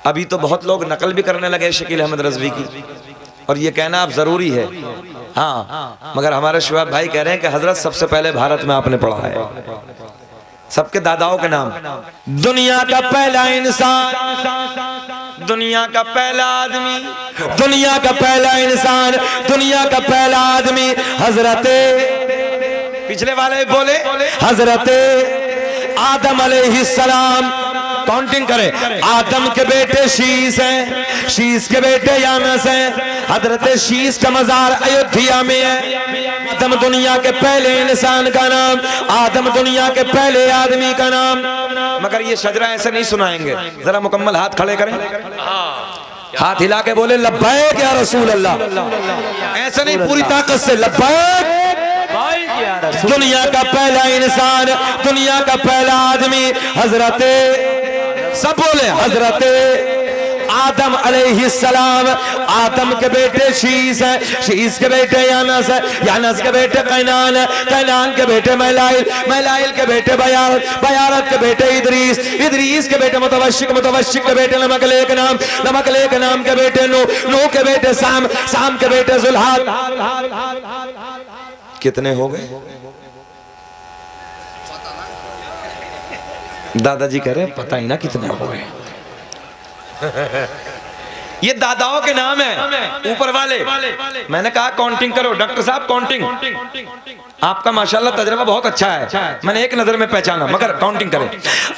अभी तो बहुत लोग नकल भी करने लगे शकील अहमद रज़वी की, और ये कहना अब जरूरी है। हाँ, मगर हमारे शुआब भाई कह रहे हैं कि हजरत सबसे पहले भारत में आपने पढ़ा है, सबके दादाओं के नाम। दुनिया का पहला इंसान, दुनिया का पहला आदमी, दुनिया का पहला इंसान, दुनिया का पहला आदमी हजरत, पिछले वाले बोले हजरत आदम अलैहिस्सलाम। काउंटिंग करें, आदम के बेटे शीस हैं, शीस के बेटे यानस हैं, हजरत शीस का मजार अयोध्या में है। आदम दुनिया के पहले इंसान का नाम, आदम दुनिया के पहले आदमी का नाम। मगर ये शजरा ऐसे नहीं सुनाएंगे, जरा मुकम्मल हाथ खड़े करें, हाथ हिला के बोले लब्बैक या रसूल अल्लाह। ऐसे नहीं, पूरी ताकत से लब्बैक। दुनिया का पहला इंसान, दुनिया का पहला आदमी हजरत, सब बोले हजरत आदम अलैहिस्सलाम। आदम के बेटे शीस है, शीस के बेटे यानस है, यानस के बेटे कैनान है, कैनान के बेटे मैलाइल, मैलाइल के बेटे बयारत, बयारत के बेटे इदरीस, इदरीस के बेटे मुतवश्शिक, मुतवश्शिक के बेटे नमकलेक नाम, नमकलेक नाम के बेटे नूह, नूह के बेटे साम, साम के बेटे जुल्हाद। कितने हो गए? दादाजी कह रहे हैं पता ही ना कितने हो गए। ये दादाओं के नाम है ऊपर वाले। मैंने कहा काउंटिंग करो, डॉक्टर साहब काउंटिंग। आपका माशाल्लाह तजर्बा बहुत अच्छा है, मैंने एक नजर में पहचाना, मगर काउंटिंग करें।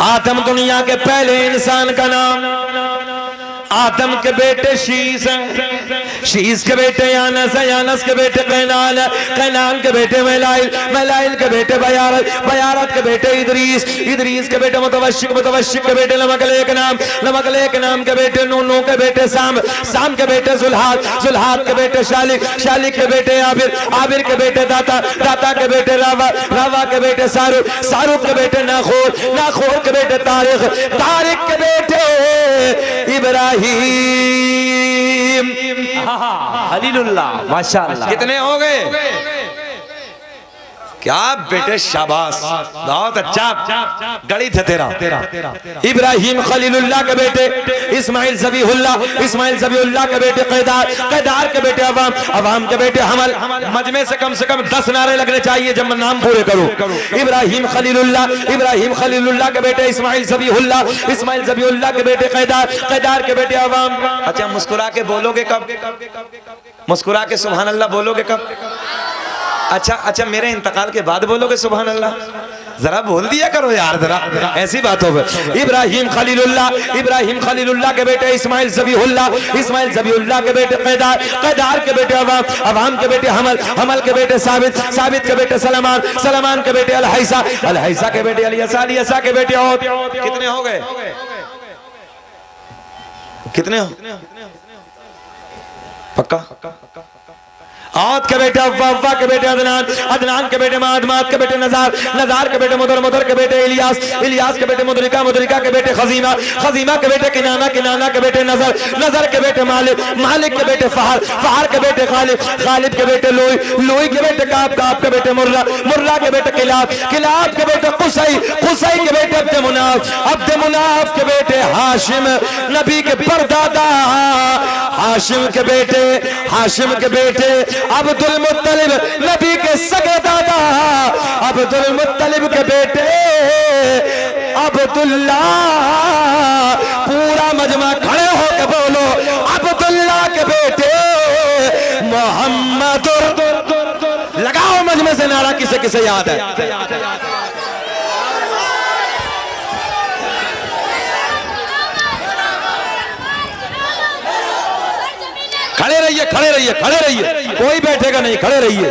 आदम दुनिया के पहले इंसान का नाम, आदम के बेटे शीस हैं, शीस के बेटे यानस है, यानस के बेटे कैनान है, कैनान के बेटे मैलाइल, मैलाइल के बेटे बयारत, बयारत के बेटे इदरीस, इदरीस के बेटे मुतवश्शिक, मुतवश्शिक के बेटे नमकलेक नाम, नमकलेक नाम के बेटे नूह, नूह के बेटे साम, साम के बेटे जुल्हाद, जुल्हाद के बेटे शालिक, शालिक के बेटे आबिर, आबिर के बेटे दाता, दाता के बेटे रावा, रावा के बेटे सारुक, सारुक के बेटे नाखोर, नाखोर के बेटे तारिक, तारिक के बेटे इब्राहिम, खलीलुल्लाह। माशाअल्लाह, कितने हो गए? क्या बेटे, शाबाश, बहुत अच्छा गणित है तेरा। इब्राहिम खलीलुल्लाह के बेटे इस्माइल ज़बीहुल्लाह, इस्माइल ज़बीहुल्लाह के बेटे कैदार, कैदार के बेटे अवाम, अवाम के बेटे हमल। मजमे से कम 10 नारे लगने चाहिए जब मैं नाम पूरे करूं। इब्राहिम खलीलुल्लाह, इब्राहिम खलीलुल्लाह के बेटे इस्माइल ज़बीहुल्लाह, इस्माइल ज़बीहुल्लाह के बेटे कैदार, कैदार के बेटे अवाम। अच्छा, मुस्कुरा के बोलोगे कब? मुस्कुरा के सुभान अल्लाह बोलोगे कब? अच्छा अच्छा, मेरे इंतकाल के बाद बोलोगे सुभान अल्लाह? जरा बोल दिया करो यार, जरा ऐसी बात हो। इब्राहिम खलीलुल्लाह, इब्राहिम खलीलुल्लाह के बेटे इस्माइल ज़बीहुल्लाह, इस्माइल ज़बीहुल्लाह के बेटे कैदार, कैदार के बेटे अवाम, अवाम के बेटे हमल, हमल के बेटे साबित, साबित के बेटे सलमान, सलमान के बेटे अलहैसा, अलहैसा के बेटे अलियसा, अलियसा के बेटे औद। कितने हो गए? कितने हो? पक्का? औद के बेटे अव्वा, अव्वा के बेटे अदनान, अदनान के बेटे माद, माद के बेटे नजार, नजार के बेटे मुदर, मुदर के बेटे इलियास, इलियास के बेटे मुदरिका, मुदरिका के बेटे खजीमा, खजीमा के बेटे किनाना, किनाना के बेटे नजर, नजर के बेटे मालिक, मालिक के बेटे फहर, फहर के बेटे खालिद, खालिद के बेटे लोई, लोई के बेटे काब, काब के बेटे मुर्रा, मुर्रा के बेटे किलाब, किलाब के बेटे कुसई, कुसई के बेटे अब्द मुनाफ, अब्द मुनाफ के बेटे हाशिम, नबी के परदादा हाशिम के बेटे, हाशिम के बेटे अब्दुल मुत्तलिब, नबी के सगे दादा अब्दुल मुत्तलिब के बेटे अब्दुल्ला। पूरा मजमा खड़े होकर बोलो, अब्दुल्ला के बेटे मोहम्मद। लगाओ मजमे से नारा, किसे किसे याद है? खड़े रहिए, खड़े रहिए, खड़े रहिए, कोई बैठेगा नहीं, खड़े रहिए।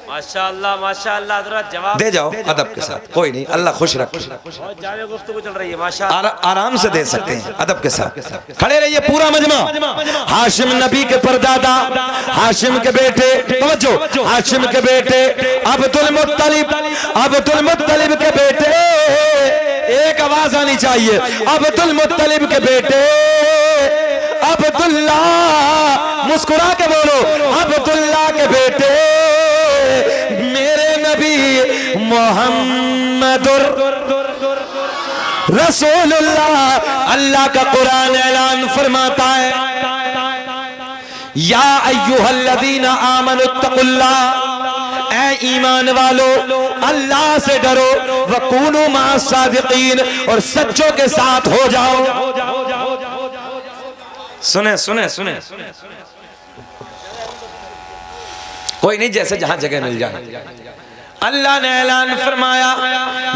माशाअल्लाह, माशाअल्लाह। जवाब दे जाओ अदब के साथ, कोई नहीं, अल्लाह खुश रखे। बहुत जामे गुफ्तगू चल रही है माशाअल्लाह, आराम से दे सकते हैं अदब के साथ। खड़े रहिए पूरा मजमा। हाशिम नबी के परदादा, हाशिम के बेटे, तवज्जो, हाशिम के बेटे अब्दुल मुत्तलिब, अब्दुल मुत्तलिब के बेटे, एक आवाज आनी चाहिए, अब्दुल मुत्तलिब के बेटे अब्दुल्ला। मुस्कुरा के बोलो, अब्दुल्ला के बेटे मेरे नबी मोहम्मदुर रसूलुल्लाह अल्लाह का कुरान ऐलान फरमाता है, या अय्युहल्लज़ीना आमनुत्तकुल्लाह, ऐ ईमान वालो अल्लाह से डरो, वकूनु मास्सादिकीन, और सच्चों के साथ हो जाओ। सुने सुने सुने, कोई नहीं, जैसे जहां जगह मिल जाए। अल्लाह ने ऐलान फरमाया,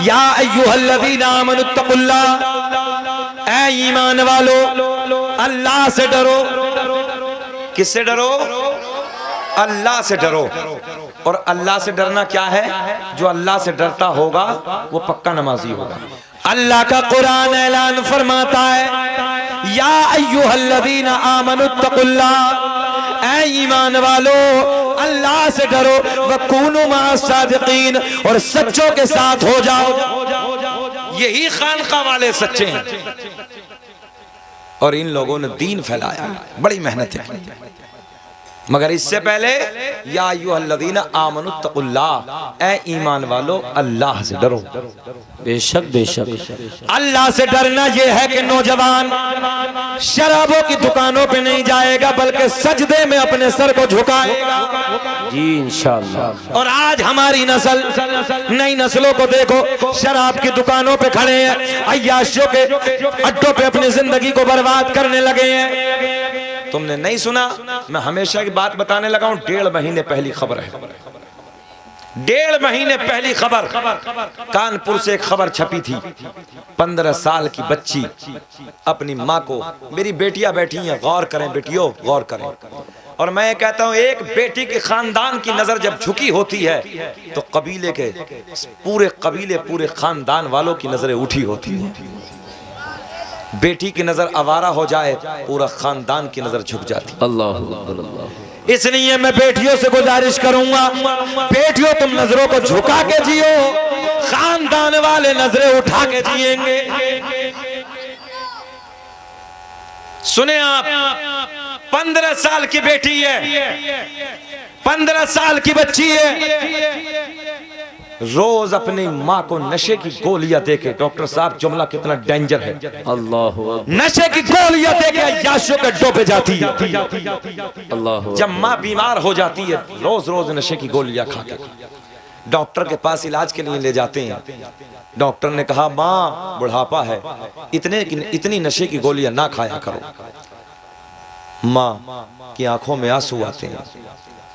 या अय्युहल्लज़ीना आमनुत्तकुल्लाह, ऐ ईमान वालो अल्लाह से डरो। किससे डरो? अल्लाह से डरो। और अल्लाह से डरना क्या है? जो अल्लाह से डरता होगा वो पक्का नमाजी होगा। अल्लाह का कुरान ऐलान फरमाता है, या अय्युहल्लज़ीना आमनुत्तकुल्लाह, ऐ ईमान वालो अल्लाह से डरो, वकूनु मास्सादिकीन, और सच्चों के साथ हो जाओ। यही खानका वाले सच्चे हैं। और इन लोगों ने दीन फैलाया, बड़ी मेहनत की। मगर इससे पहले या अय्युहल्लज़ीना आमनुत्तकुल्लाह, ऐ ईमान वालो अल्लाह से डरो। बेशक बेशक अल्लाह से डरना यह है कि नौजवान शराबों की दुकानों पे नहीं जाएगा, बल्कि सजदे में अपने सर को झुकाएगा। जी इंशाअल्लाह। और आज हमारी नस्ल, नई नस्लों को देखो, शराब की दुकानों पे खड़े हैं, अय्याशियों के अड्डों पे अपनी जिंदगी को बर्बाद करने लगे हैं। तुमने नहीं सुना, मैं हमेशा की बात बताने लगा हूं, 1.5 महीने पहली खबर है, 1.5 महीने पहली खबर। कानपुर से एक खबर छपी थी, 15 साल की बच्ची अपनी माँ को, मेरी बेटियां बैठी हैं, गौर करें बेटियों, गौर करें। और मैं कहता हूं, एक बेटी के खानदान की नजर जब झुकी होती है तो कबीले के पूरे कबीले, पूरे खानदान वालों की नजरें उठी होती हैं। बेटी की नजर आवारा हो जाए, पूरा खानदान की नजर झुक जाती। अल्लाह। इसलिए मैं बेटियों से गुजारिश करूंगा, बेटियों तुम नजरों को झुका के जियो, खानदान वाले नजरें उठा के जिएंगे। सुने आप, 15 साल की बेटी है, 15 साल की बच्ची है, रोज अपनी माँ को नशे की गोलियां देके, डॉक्टर साहब जुमला कितना डेंजर है, अल्लाह, नशे की गोलियां देके अय्याशों के अड्डों पे जाती है। अल्लाह। जब माँ बीमार हो जाती है, रोज रोज नशे की गोलियां खा के डॉक्टर के पास इलाज के लिए ले जाते हैं। डॉक्टर ने कहा, माँ बुढ़ापा है, इतनी नशे की गोलियां ना खाया करो। माँ की आंखों में आंसू आते हैं।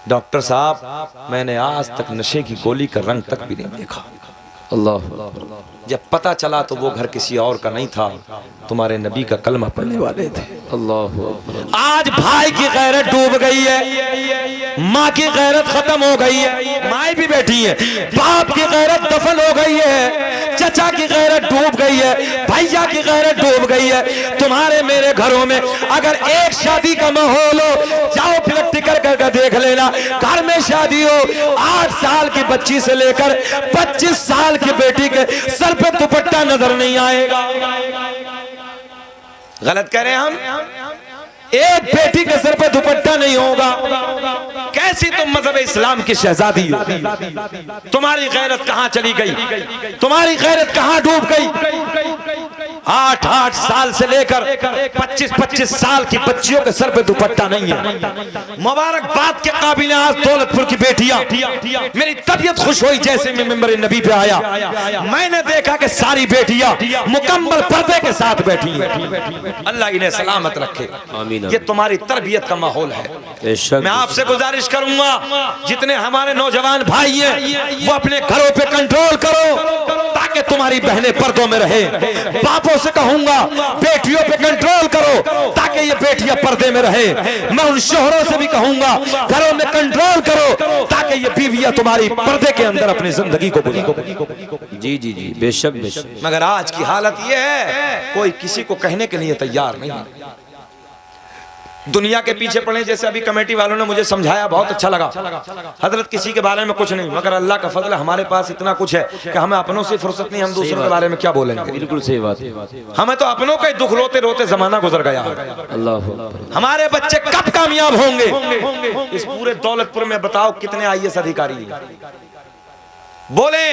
डॉक्टर साहब, मैंने आज तक नशे की गोली का रंग तक भी नहीं देखा। अल्लाह। जब पता चला तो वो घर किसी और का नहीं था, तुम्हारे नबी का कलमा पढ़ने वाले थे। अल्लाह। आज भाई की गैरत डूब गई है, माँ की गैरत खत्म हो गई है, माँ भी बैठी है, बाप की गैरत दफन हो गई है, चचा की गैरत डूब गई है, भैया की गैरत डूब गई है। तुम्हारे मेरे घरों में अगर एक शादी का माहौल हो, जाओ प्रैक्टिकल करके देख लेना, घर में शादी हो, 8 साल की बच्ची से लेकर 25 साल की बेटी के सर पे दुपट्टा नजर नहीं आएगा। गलत कह रहे हैं हम? एक बेटी के सर पे दुपट्टा नहीं होगा। कैसी तुम मजहब इस्लाम की शहजादी हो? तुम्हारी गैरत कहां चली गई? तुम्हारी गैरत कहां डूब गई? 8-8 साल से लेकर 25-25 साल की बच्चियों के सर पे दुपट्टा नहीं है। मुबारकबाद के काबिल आज दौलतपुर की बेटियां, मेरी तबीयत खुश हुई जैसे मैं मिंबर नबी पे आया, मैंने देखा कि सारी बेटियां मुकम्मल पर्दे के साथ बैठी हैं। अल्लाह इन्हें सलामत रखे। ये तुम्हारी तरबियत का माहौल है। मैं आपसे गुजारिश करूंगा, जितने हमारे नौजवान भाई हैं वो अपने घरों पे कंट्रोल करो ताकि तुम्हारी बहनें पर्दों में रहे। बापों से कहूंगा बेटियों पे कंट्रोल करो ताकि ये बेटियां पर्दे में रहे। मैं उन शोहरों से भी कहूंगा घरों में कंट्रोल करो ताकि ये बीवियां तुम्हारी पर्दे के अंदर अपनी जिंदगी को गुजारें। जी जी जी, बेशक बेशक। मगर आज की हालत ये है, कोई किसी को कहने के लिए तैयार नहीं। दुनिया के पीछे पड़े, जैसे अभी कमेटी वालों ने मुझे समझाया, बहुत अच्छा लगा। हजरत किसी के बारे में कुछ नहीं, मगर अल्लाह का फजल हमारे पास इतना कुछ है कि हमें अपनों से फुर्सत नहीं, हम दूसरों के बारे में क्या बोलेंगे। बिल्कुल सही बात है। हमें तो अपनों का ही दुख रोते रोते जमाना गुजर गया। अल्लाह। हमारे बच्चे कब कामयाब होंगे? इस पूरे दौलतपुर में बताओ कितने IAS अधिकारी हैं? बोले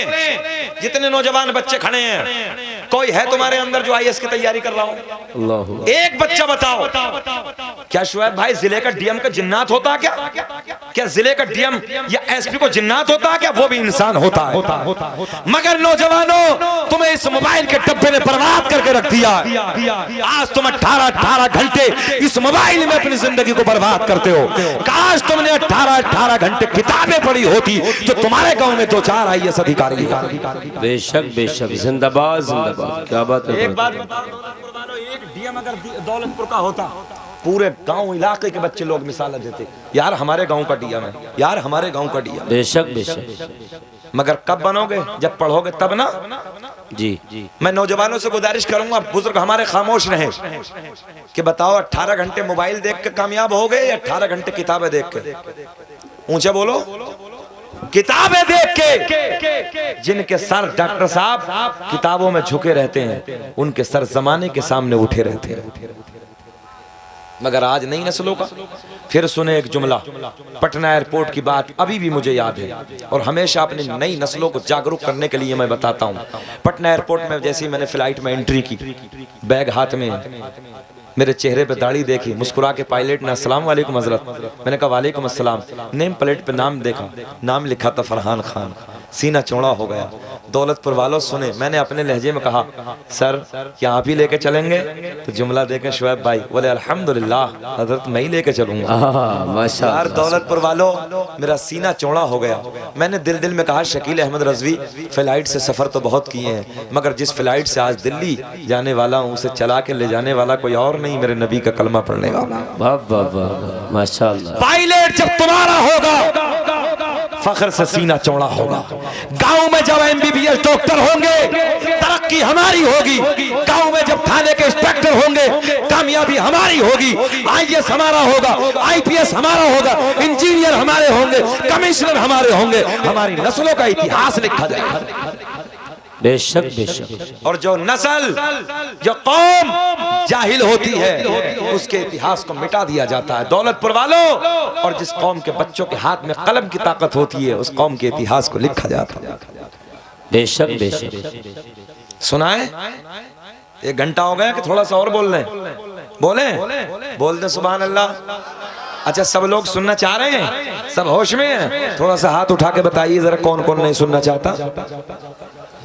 जितने नौजवान बच्चे खड़े हैं, कोई है तुम्हारे अंदर जो आईएएस की तैयारी कर रहा हो? अल्लाह एक बच्चा बताओ। क्या शुएब भाई जिले का डीएम का जिन्नात होता है क्या? क्या जिले का डीएम या एसपी को जिन्नात होता है क्या? वो भी इंसान होता है। मगर नौजवानों, तुम्हें इस मोबाइल के डब्बे ने बर्बाद करके रख दिया। आज तुम 18 घंटे इस मोबाइल में अपनी जिंदगी को बर्बाद करते हो। काश तुमने 18 घंटे किताबें पढ़ी होती तो तुम्हारे गांव में 2-4 आईएएस अधिकारी। बेशक बेशक, जिंदाबाद जिंदाबाद, क्या बात है। एक बात एक डीएम अगर दौलतपुर का होता, पूरे गांव इलाके के बच्चे लोग मिसाल देते, यार हमारे गांव का डीएम है, यार हमारे गांव का डीएम। बेशक बेशक। मगर कब बनोगे? जब पढ़ोगे तब ना। जी मैं नौजवानों से गुजारिश करूंगा, बुजुर्ग हमारे खामोश रहे कि बताओ 18 घंटे मोबाइल देख के कामयाब हो गए या 18 घंटे किताबें देख के? ऊंचा बोलो। किताबें देख के। जिनके सर डॉक्टर साहब किताबों में झुके रहते हैं, उनके सर जमाने के सामने उठे रहते हैं। मगर आज नई नस्लों का। फिर सुने एक जुमला, पटना एयरपोर्ट की बात अभी भी मुझे याद है और हमेशा अपनी नई नस्लों को जागरूक करने के लिए मैं बताता हूँ। पटना एयरपोर्ट में जैसे ही मैंने फ्लाइट में एंट्री की, बैग हाथ में, मेरे चेहरे पे दाढ़ी देखी, मुस्कुरा के पायलट ने अस्सलाम वालेकुम हजरत, मैंने कहा वालेकुम अस्सलाम। नेम प्लेट पे नाम देखा, नाम लिखा था फरहान खान। सीना चौड़ा हो गया। दौलतपुर वालों सुने, मैंने अपने लहजे में कहा सर क्या आप ही लेके चलेंगे? तो जुमला देखे शुएब भाई बोले अल्हम्दुलिल्लाह हजरत मैं ही लेके चलूंगा। माशाअल्लाह। यार दौलतपुर वालों, मेरा सीना चौड़ा हो गया। मैंने दिल में कहा शकील अहमद रजवी फ्लाइट से सफर तो बहुत किए हैं, मगर जिस फ्लाइट से आज दिल्ली जाने वाला हूँ उसे चला के ले जाने वाला कोई और नहीं, मेरे नबी का कलमा पढ़ने वाला। वाह वाह वाह, माशाअल्लाह। पायलट जब तुम्हारा होगा फख्र से सीना चौड़ा होगा। गांव में जब एमबीबीएस डॉक्टर होंगे तरक्की हमारी होगी। गांव में जब थाने के इंस्पेक्टर होंगे कामयाबी हमारी होगी। आईएएस हमारा होगा, आईपीएस हमारा होगा, इंजीनियर हमारे होंगे, कमिश्नर हमारे होंगे। हमारी नस्लों का इतिहास लिखा जाएगा। बेशक बेशक। और जो नस्ल, जो कौम जाहिल होती है उसके इतिहास को मिटा दिया जाता है। दौलतपुर वालों, और जिस कौम के बच्चों के हाथ में कलम की ताकत होती है उस कौम के इतिहास को लिखा जाता है। बेशक बेशक। सुनाए? 1 घंटा हो गया कि थोड़ा सा और बोल लें? बोल दें सुभान अल्लाह। अच्छा सब लोग सुनना चाह रहे हैं? सब होश में हैं? थोड़ा सा हाथ उठा के बताइए जरा कौन कौन नहीं सुनना चाहता।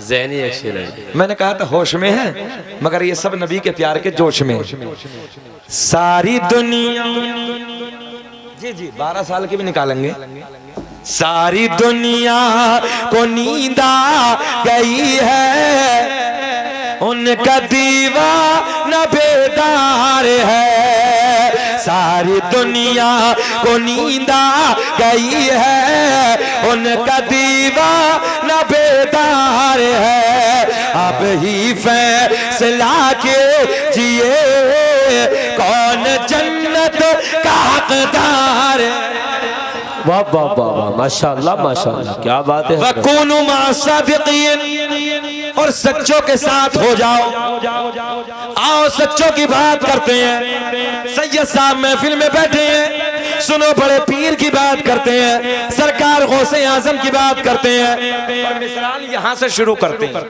ज़हनी एक्सीलेंट। मैंने कहा था होश में है, मगर ये सब नबी के प्यार के जोश में। सारी दुनिया, जी 12 साल की भी निकालेंगे। सारी दुनिया को नींद आ गई है, उनका दीवाना बेदार है। सारी दुनिया को नींद आ गई है, उनका दीवाना बेदार है। अब ही फैसला के जिए कौन जन्नत का हकदार है। वाह वाह वाह वाह, माशाअल्लाह माशाअल्लाह, क्या बात है। वकुनु मासादिकीन, और सच्चों के साथ हो जाओ। आओ सच्चों की बात करते हैं। सैयद साहब महफिल में बैठे हैं, सुनो बड़े पीर की बात करते हैं, सरकार गौसे आजम की बात करते हैं। और मिसाल यहाँ से शुरू करते हैं।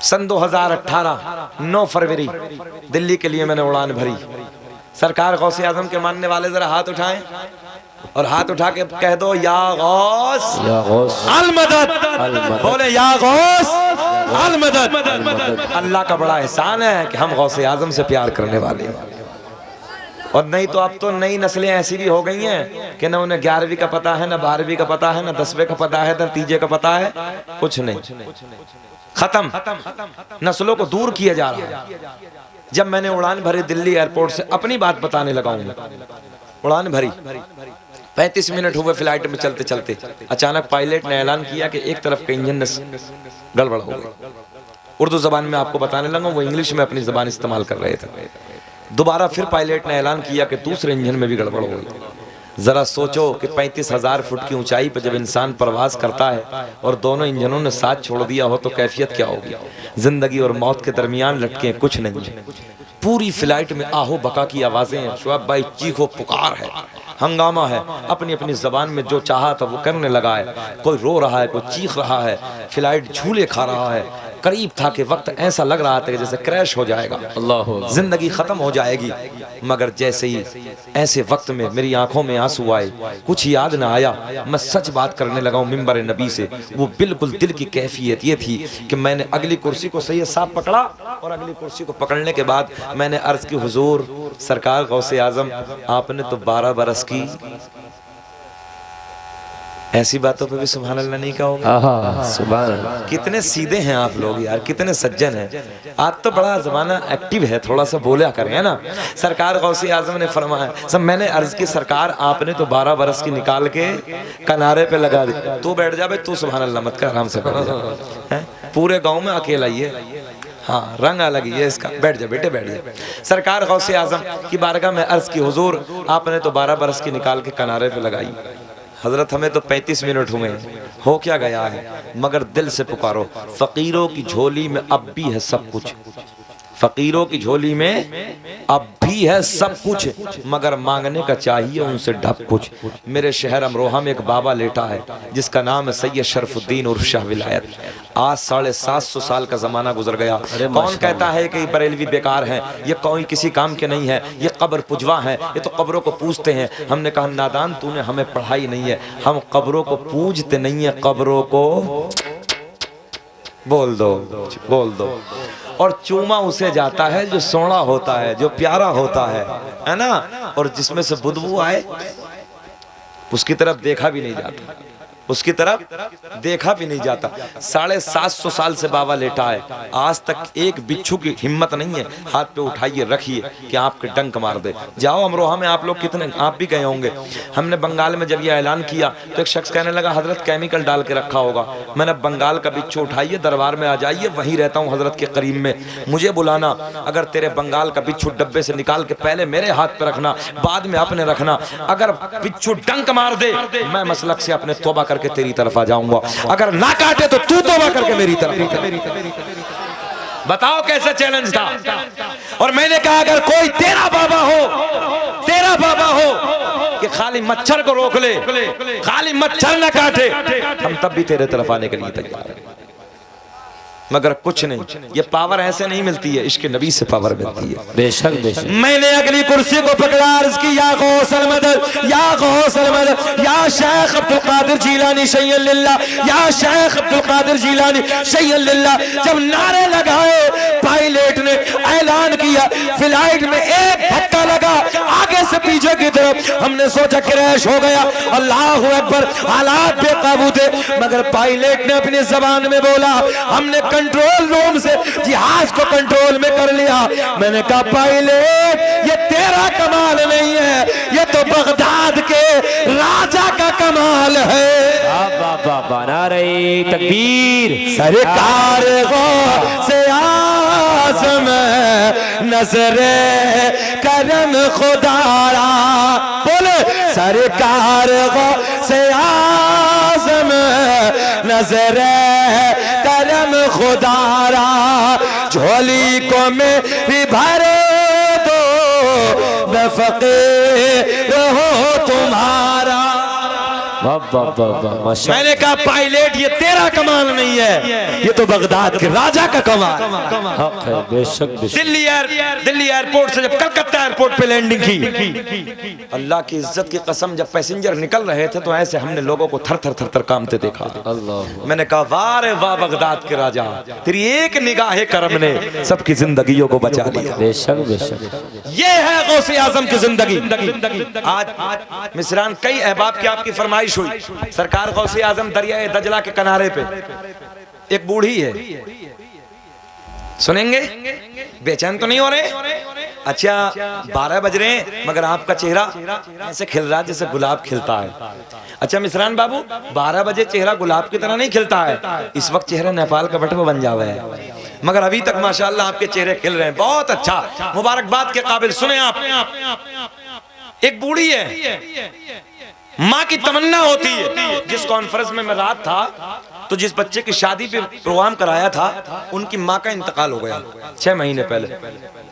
सन 2018 9 फरवरी दिल्ली के लिए मैंने उड़ान भरी। सरकार गौसे आजम के मानने वाले जरा हाथ उठाएं और हाथ उठा के कह दो या गौस अल मदद। बोले या गौस अल मदद। अल्लाह का बड़ा एहसान है कि हम गौसे आजम से प्यार करने वाले हैं। और नहीं तो अब तो नई नस्लें ऐसी भी हो गई हैं कि ना उन्हें 11वीं का पता है, ना 12वीं का पता है, ना 10वें का पता है, ना नतीजे का पता है, कुछ नहीं। खत्म। नस्लों को दूर किया जा रहा है। जब मैंने उड़ान भरी दिल्ली एयरपोर्ट से, अपनी बात बताने लगा हूं, उड़ान भरी 35 मिनट हुए फ्लाइट में चलते चलते, अचानक पायलट ने ऐलान किया कि एक तरफ का इंजन गड़बड़ हो गई। उर्दू जबान में आपको बताने लगा, वो इंग्लिश में अपनी जबान इस्तेमाल कर रहे थे। दोबारा फिर पायलट ने ऐलान किया कि दूसरे इंजन में भी गड़बड़ हो गई। जरा सोचो कि 35,000 फुट की ऊंचाई पर जब इंसान प्रवास करता है और दोनों इंजनों ने साथ छोड़ दिया हो तो कैफियत क्या होगी। जिंदगी और मौत के दरमियान लटके कुछ नहीं है। पूरी फ्लाइट में आहो बका की आवाजें हैं, शुएब भाई चीखो पुकार है, हंगामा है, अपनी अपनी जबान में जो चाहा था वो करने लगा है। कोई रो रहा है, कोई चीख रहा है, फ्लाइट झूले खा रहा है। करीब था कि वक्त ऐसा लग रहा था कि जैसे क्रैश हो जाएगा, अल्लाह जिंदगी खत्म हो जाएगी। मगर जैसे ही ऐसे वक्त में मेरी आंखों में आंसू आए, कुछ याद ना आया, मैं सच बात करने लगा हूं मिंबर नबी से। वो बिल्कुल दिल की कैफियत ये थी कि मैंने अगली कुर्सी को सही साफ पकड़ा और अगली कुर्सी को पकड़ने के बाद मैंने अर्ज की, हुजूर सरकार गौसे आजम आपने तो 12 बरस की, ऐसी बातों पे भी सुभान अल्लाह नहीं कहोगे? सुभान अल्लाह। कितने सीधे हैं आप लोग यार, कितने सज्जन हैं। आज तो बड़ा जमाना एक्टिव है, थोड़ा सा बोला करें, है ना। सरकार गौसे आजम ने फरमाया, सब मैंने अर्ज की सरकार आपने तो 12 बरस की निकाल के किनारे पे लगा दी। तू बैठ जा भाई, तू सुभान अल्लाह मत कर, आराम से बैठ जा। पूरे गांव में अकेला ही है, हाँ रंग अलग ही है इसका। बैठ जा बेटे, बैठ जा। सरकार गौसे आजम की बारगाह में अर्ज की, हुजूर आपने तो 12 बरस की निकाल के किनारे पे लगाई। हजरत हमें तो 35 मिनट हुए, हो क्या गया है, मगर दिल से पुकारो। फकीरों की झोली में अब भी है सब कुछ, फकीरों की झोली में अब भी है सब कुछ, मगर मांगने का चाहिए उनसे ढप कुछ। मेरे शहर अमरोहा में एक बाबा लेटा है जिसका नाम है सैयद शरफुद्दीन उर्फ शाह विलायत। आज 750 साल का जमाना गुजर गया। कौन कहता है कि बरेलवी बेकार हैं, ये कोई किसी काम के नहीं है, ये कब्र पुजवा है, ये तो कब्रों को पूजते हैं। हमने कहा नादान तूने हमें पढ़ाई नहीं है, हम कब्रों को पूजते नहीं है, कब्रों को बोल दो, बोल दो। और चूमा उसे जाता है जो सोना होता है, जो प्यारा होता है ना, और जिसमें से बदबू आए उसकी तरफ देखा भी नहीं जाता, उसकी तरफ देखा भी नहीं जाता। 750 साल से बाबा लेटा है, आज तक एक बिच्छू की हिम्मत नहीं है हाथ पे उठाइए रखिए कि आपके डंक मार दे। जाओ अमरोहा में, आप लोग कितने, आप भी गए होंगे। हमने बंगाल में जब ये ऐलान किया तो एक शख्स कहने लगा हजरत केमिकल डाल के रखा होगा। मैंने बंगाल का बिच्छू उठाइए, दरबार में आ जाइए, वहीं रहता हूँ हजरत के करीब में, मुझे बुलाना। अगर तेरे बंगाल का बिच्छू डब्बे से निकाल के पहले मेरे हाथ पे रखना, बाद में अपने रखना। अगर बिच्छू डंक मार दे, मैं मसलक से अपने तौबा करके तेरी तरफ आ जाऊंगा, अगर ना काटे तो तू तौबा करके मेरी तरफ। बताओ कैसा चैलेंज था। और मैंने कहा अगर कोई तेरा बाबा हो, तेरा बाबा हो कि खाली मच्छर को रोक ले, खाली मच्छर ना काटे, हम तब भी तेरे तरफ आने के लिए तैयार हैं। मगर कुछ नहीं, ये पावर ऐसे नहीं मिलती है, इश्क नबी से पावर मिलती है। बेशक बेशक। मैंने अगली कुर्सी को पकड़ा, अर्ज की या गौसल मदद, या गौसल मदद, या शेख अब्दुल कादिर जीलानी शैय्यन लिल्लाह, या शेख अब्दुल कादिर जीलानी शैय्यन लिल्लाह। जब नारे लगाए, पायलट ने ऐलान किया, फ्लाइट में एक धक्का लगा आगे से पीछे की तरफ, हमने सोचा क्रैश हो गया। अल्लाह अकबर, हालात बेकाबू थे, मगर पायलट ने अपनी जबान में बोला, हमने कंट्रोल रूम से जहाज को कंट्रोल में कर लिया। मैंने कहा पायलट ये तेरा कमाल नहीं है, ये तो बगदाद के राजा का कमाल है। बाबा नारे तकबीर। सरकार गौसे आज़म नजरे करम खुदारा, बोले सरकार गौसे आज़म नजरे करम खुदारा, झोली को मेरी भरे दो, मैं फकीर हो तुम्हारा। मैंने कहा पायलट ये तेरा कमाल नहीं है, ये तो बगदाद के राजा का कमाल है। बेशक बेशक। दिल्ली एयरपोर्ट से जब कलकत्ता एयरपोर्ट पे लैंडिंग की, अल्लाह की इज्जत की कसम, जब पैसेंजर निकल रहे थे तो ऐसे हमने लोगों को थर थर थर थर कांपते देखा। अल्लाह। मैंने कहा वाह रे वाह बगदाद के राजा, तेरी एक निगाह करम ने सबकी जिंदगियों को बचा लिया। बेशक बेशक। ये है गौसे आजम की जिंदगी। आज मिसरान कई अहबाब की आपकी फरमाइश हुई, सरकार गौसे आजम दरिया दजला के किनारे पे एक बूढ़ी है, सुनेंगे? बेचैन तो नहीं हो रहे? अच्छा 12 बज रहे हैं मगर आपका चेहरा ऐसे खिल रहा है जैसे गुलाब खिलता है। अच्छा मिसरान बाबू 12 बजे चेहरा गुलाब की तरह नहीं खिलता है, इस वक्त चेहरा नेपाल का बटवा बन जावा है, मगर अभी तक माशाल्लाह आपके चेहरे खिल रहे हैं, बहुत अच्छा, मुबारकबाद के काबिल। सुने आप, एक बूढ़ी है, माँ की तमन्ना होती है। जिस कॉन्फ्रेंस में मैं रात था, तो जिस बच्चे की शादी पे प्रोग्राम कराया था उनकी माँ का इंतकाल हो गया 6 महीने पहले।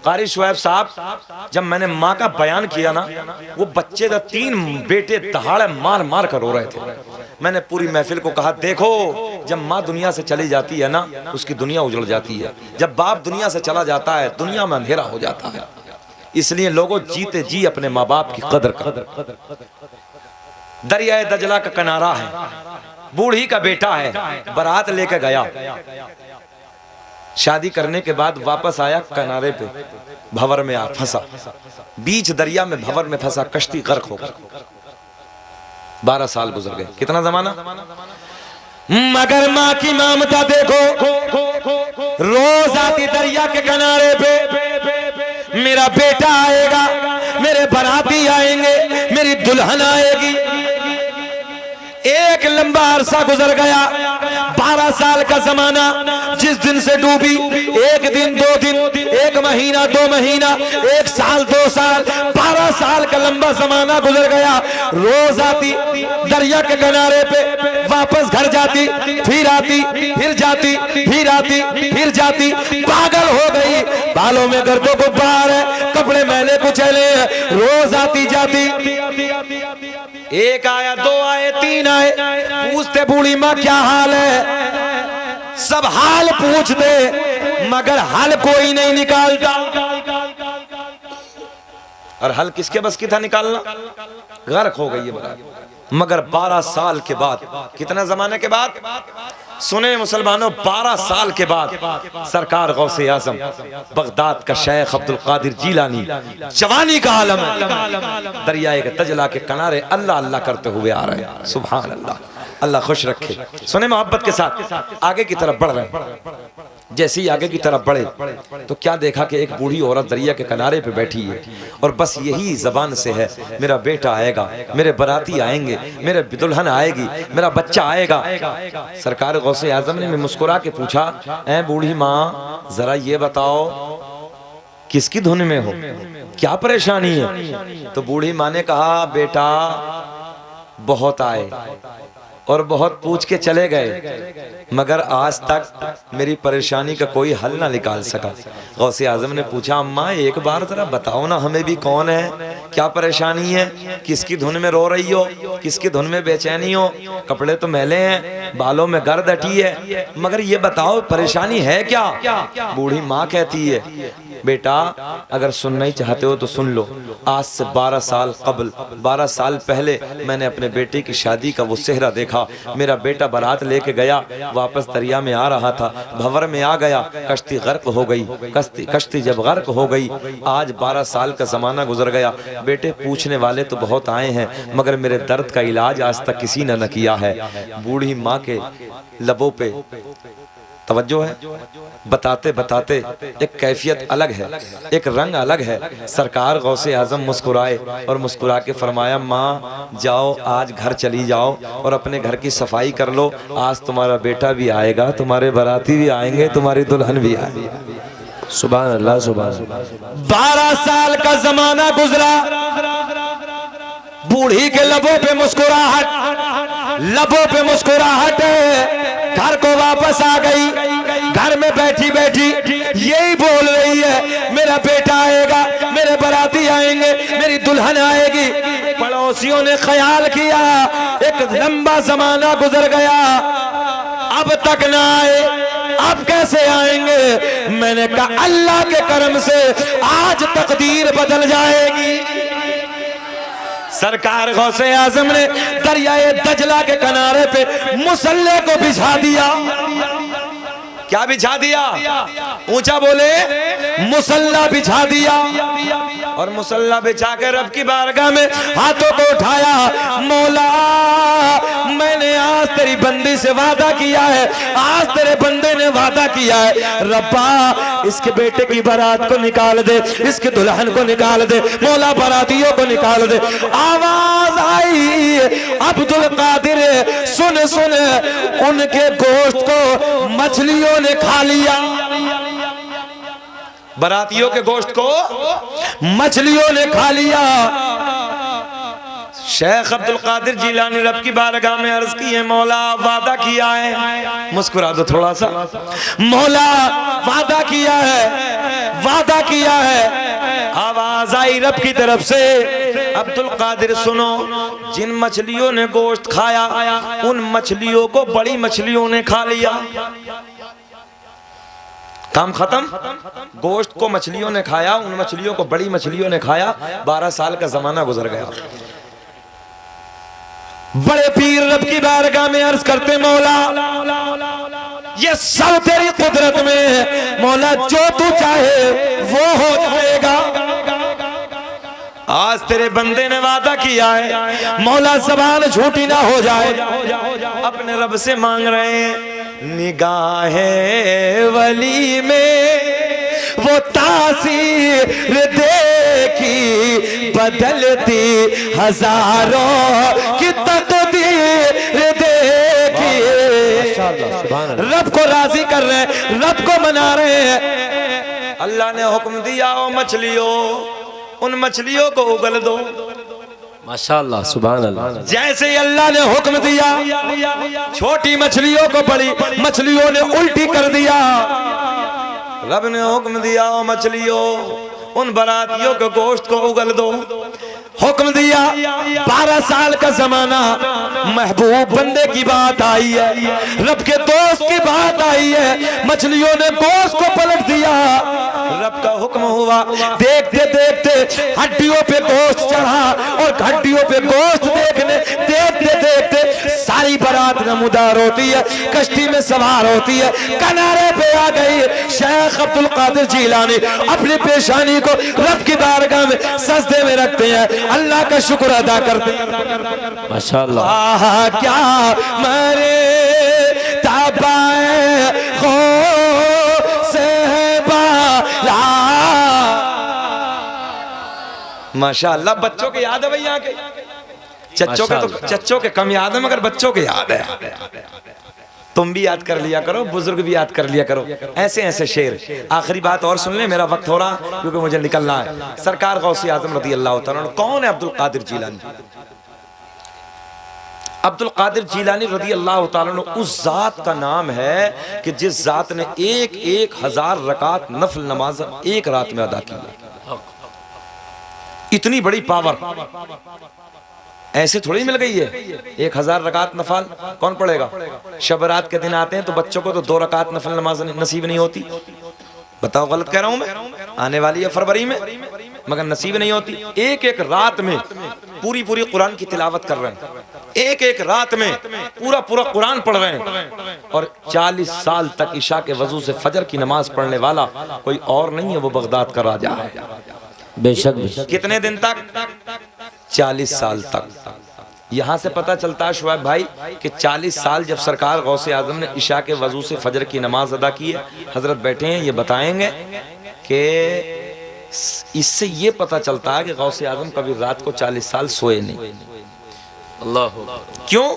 कारी शुएब साहब, जब मैंने माँ का बयान किया ना, वो बच्चे का 3 बेटे दहाड़े मार मार कर रो रहे थे। मैंने पूरी महफिल को कहा, देखो जब माँ दुनिया से चली जाती है ना, उसकी दुनिया उजड़ जाती है। जब बाप दुनिया से चला जाता है, दुनिया में अंधेरा हो जाता है। इसलिए लोगों, जीते जी अपने माँ बाप की कदर कर। दरियाए दजला का किनारा है, बूढ़ी का बेटा है, बारात लेके गया। शादी करने के बाद वापस आया, किनारे पे भंवर में आ फंसा, बीच दरिया में भंवर में फंसा, कश्ती गर्क हो गई। 12 साल गुजर गए। कितना जमाना। मगर माँ की ममता देखो, रोज आती दरिया के किनारे पे, मेरा बेटा आएगा, मेरे बाराती आएंगे, मेरी दुल्हन आएगी। एक लंबा अरसा गुजर गया, 12 साल का जमाना। जिस दिन से डूबी, 1 दिन 2 दिन, 1 महीना 2 महीना, 1 साल 2 साल, 12 साल का लंबा जमाना गुजर गया। रोज आती दरिया के किनारे पे, वापस घर जाती, फिर आती, फिर जाती, फिर आती, फिर जाती। पागल हो गई, बालों में गर्दों गुब्बार है, कपड़े मैले कुचैले हैं, रोज आती जाती। 1 आया, 2 आए, 3 आए, पूछते बूढ़ी माँ क्या हाल है। सब हाल पूछते, मगर हल कोई नहीं निकालता। और हल किसके बस की था निकालना। गर्क हो गई है बारात। मगर 12 साल के बाद, कितना जमाने के बाद सुने मुसलमानों, 12 साल के बाद सरकार गौसे आजम बगदाद का शेख अब्दुल कादिर जीलानी जवानी का आलम है, दरियाए दजला के किनारे अल्लाह अल्लाह करते हुए आ रहे हैं। सुभान अल्लाह, अल्लाह खुश रखे। सुने मोहब्बत के साथ आगे की तरफ बढ़ रहे हैं। जैसे ही आगे की तरफ बढ़े तो क्या देखा कि एक बूढ़ी औरत दरिया के किनारे पे बैठी है और बस यही जबान से है, मेरा बेटा आएगा, मेरे बाराती आएंगे, मेरे दुल्हन आएगी, मेरा बच्चा आएगा। सरकार गौसे आजम ने मुस्कुरा के पूछा, ऐ बूढ़ी माँ जरा ये बताओ किसकी धुन में हो, क्या परेशानी है। तो बूढ़ी माँ ने कहा, बेटा बहुत आए और बहुत पूछ के चले गए, मगर आज तक मेरी परेशानी का कोई हल ना निकाल सका। गौसे आजम ने पूछा, अम्मा एक बार जरा बताओ ना हमें भी, कौन है, क्या परेशानी है, किसकी धुन में रो रही हो, किसकी धुन में बेचैनी हो, कपड़े तो मैले हैं, बालों में गर्द अटी है, मगर ये बताओ परेशानी है क्या। बूढ़ी माँ कहती है, बेटा अगर सुनना ही चाहते हो तो सुन लो। आज से 12 साल कबल, 12 साल पहले मैंने अपने बेटे की शादी का वो सेहरा देखा। मेरा बेटा बारात लेके गया, वापस दरिया में आ रहा था, भंवर में आ गया, कश्ती गर्क हो गई। कश्ती जब गर्क हो गई, आज 12 साल का जमाना गुजर गया। बेटे पूछने वाले तो बहुत आए हैं, मगर मेरे दर्द का इलाज आज तक किसी ने न किया है। बूढ़ी माँ के लबों पे तवज्जो है, बताते बताते एक कैफियत अलग है, एक रंग अलग है। सरकार गौसे आजम मुस्कुराए और मुस्कुरा के फरमाया, माँ जाओ आज घर चली जाओ और अपने घर की सफाई कर लो। आज तुम्हारा बेटा भी आएगा, तुम्हारे बाराती भी आएंगे, तुम्हारी दुल्हन भी आएगी। सुभान अल्लाह, सुभान अल्लाह। 12 साल का जमाना गुजरा, बूढ़ी के लबों पे मुस्कुराहट, लबों पे मुस्कुराहट, घर को वापस आ गई। घर में बैठी बैठी यही बोल रही है, मेरा बेटा आएगा, मेरे बाराती आएंगे, मेरी दुल्हन आएगी। पड़ोसियों ने ख्याल किया, एक लंबा जमाना गुजर गया, अब तक ना आए, अब कैसे आएंगे। मैंने कहा अल्लाह के करम से आज तकदीर बदल जाएगी। सरकार गौसे आजम ने दरियाए दजला के किनारे पे मुसल्ले को बिछा दिया। क्या बिछा दिया, ऊंचा बोले, मुसल्ला बिछा दिया। और मुसल्ला बिछा के रब की बारगाह में हाथों को उठाया, मौला मैंने आज तेरी बंदी से वादा किया है, आज तेरे बंदे ने वादा किया है, रब्बा इसके बेटे की बारात को निकाल दे, इसके दुल्हन को निकाल दे, मौला बारातियों को निकाल दे। आवाज आई, अब्दुल कादिर सुन सुन, उनके गोश्त को मछलियों ने खा लिया, बारातियों के गोश्त को मछलियों ने खा लिया। शेख अब्दुल कादिर जिलानी रब की बारगाह में अर्ज की है, मौला वादा किया है, मुस्कुरा दो थोड़ा सा, मौला वादा किया है, वादा किया है। आवाज आई रब की तरफ से, अब्दुल कादिर सुनो, जिन मछलियों ने गोश्त खाया उन मछलियों को बड़ी मछलियों ने खा लिया। काम खत्म। गोश्त को मछलियों ने खाया, उन मछलियों को बड़ी मछलियों ने खाया। 12 साल का जमाना गुजर गया। बड़े पीर रब की बारगाह में अर्ज करते, मौला ये सब तेरी कुदरत में है, मौला जो तू चाहे वो हो जाएगा। आज तेरे बंदे ने वादा किया है, मौला ज़बान झूठी ना हो जाए। अपने रब से मांग रहे हैं, निगाहे वली में वो तासीर देखी, बदलती हजारों की तकदीर देखी। रब को राजी कर रहे हैं, रब को मना रहे हैं। अल्लाह ने हुक्म दिया, ओ मछलियों, उन मछलियों को उगल दो। माशाअल्लाह, सुभान अल्लाह। जैसे ही अल्लाह ने हुक्म दिया, छोटी मछलियों को बड़ी मछलियों ने उल्टी कर दिया। रब ने हुक्म दिया, ओ मछलियों, उन बरातियों के गोश्त को उगल दो। हुक्म दिया, 12 साल का जमाना, महबूब बंदे की बात आई है, रब के दोस्त की बात आई है। मछलियों ने गोश्त को पलट दिया। रब का हुक्म हुआ, देखते देखते हड्डियों पे गोश्त चढ़ा और हड्डियों पे गोश्त देखते देखते सारी बारात नमूदार होती है, कश्ती में सवार होती है, किनारे पे आ गई। शेख अब्दुल कादिर जिलानी अपनी पेशानी को रब की बारगाह में सजदे में रखते हैं, अल्लाह का शुक्र अदा करते हैं। माशाअल्लाह। क्या मरे तबाए हो माशाअल्लाह। बच्चों के याद है भाई यहाँ के, चच्चों के कम याद है, मगर बच्चों के याद है। तुम भी याद कर लिया करो, बुजुर्ग भी याद कर लिया करो, ऐसे ऐसे शेर। आखिरी बात और सुन ले, मेरा वक्त हो रहा क्योंकि मुझे निकलना है। सरकार गौसे आजम रज़ी अल्लाह तआला अन्हु कौन है? अब्दुल कादिर जिलानी। अब्दुल कादिर जिलानी रज़ी अल्लाह तआला अन्हु उस जात का नाम है कि जिस जात ने 1000 रकात नफल नमाज एक रात में अदा की। इतनी बड़ी पावर ऐसे थोड़ी मिल गई है। 1000 रकात नफल कौन पढ़ेगा? शब रात के दिन आते हैं तो बच्चों को तो 2 रकात नफल नमाज नसीब नहीं होती। बताओ गलत कह रहा हूं मैं? आने वाली है फरवरी में, मगर नसीब नहीं होती। एक रात में पूरी कुरान की तिलावत कर रहे हैं, एक रात में पूरा कुरान पढ़ रहे हैं। और 40 साल तक ईशा के वजू से फजर की नमाज पढ़ने वाला कोई और नहीं है, वो बगदाद का राजा है। बेशक। कितने दिन तक? 40 साल तक। यहाँ से पता चलता है शुआइब भाई कि 40 साल जब सरकार गौसे आजम ने इशा के वजू से फजर की नमाज अदा की है। हजरत बैठे हैं, ये बताएंगे कि इससे ये पता चलता है कि गौसे आजम कभी रात को 40 साल सोए नहीं। अल्लाह। क्यों?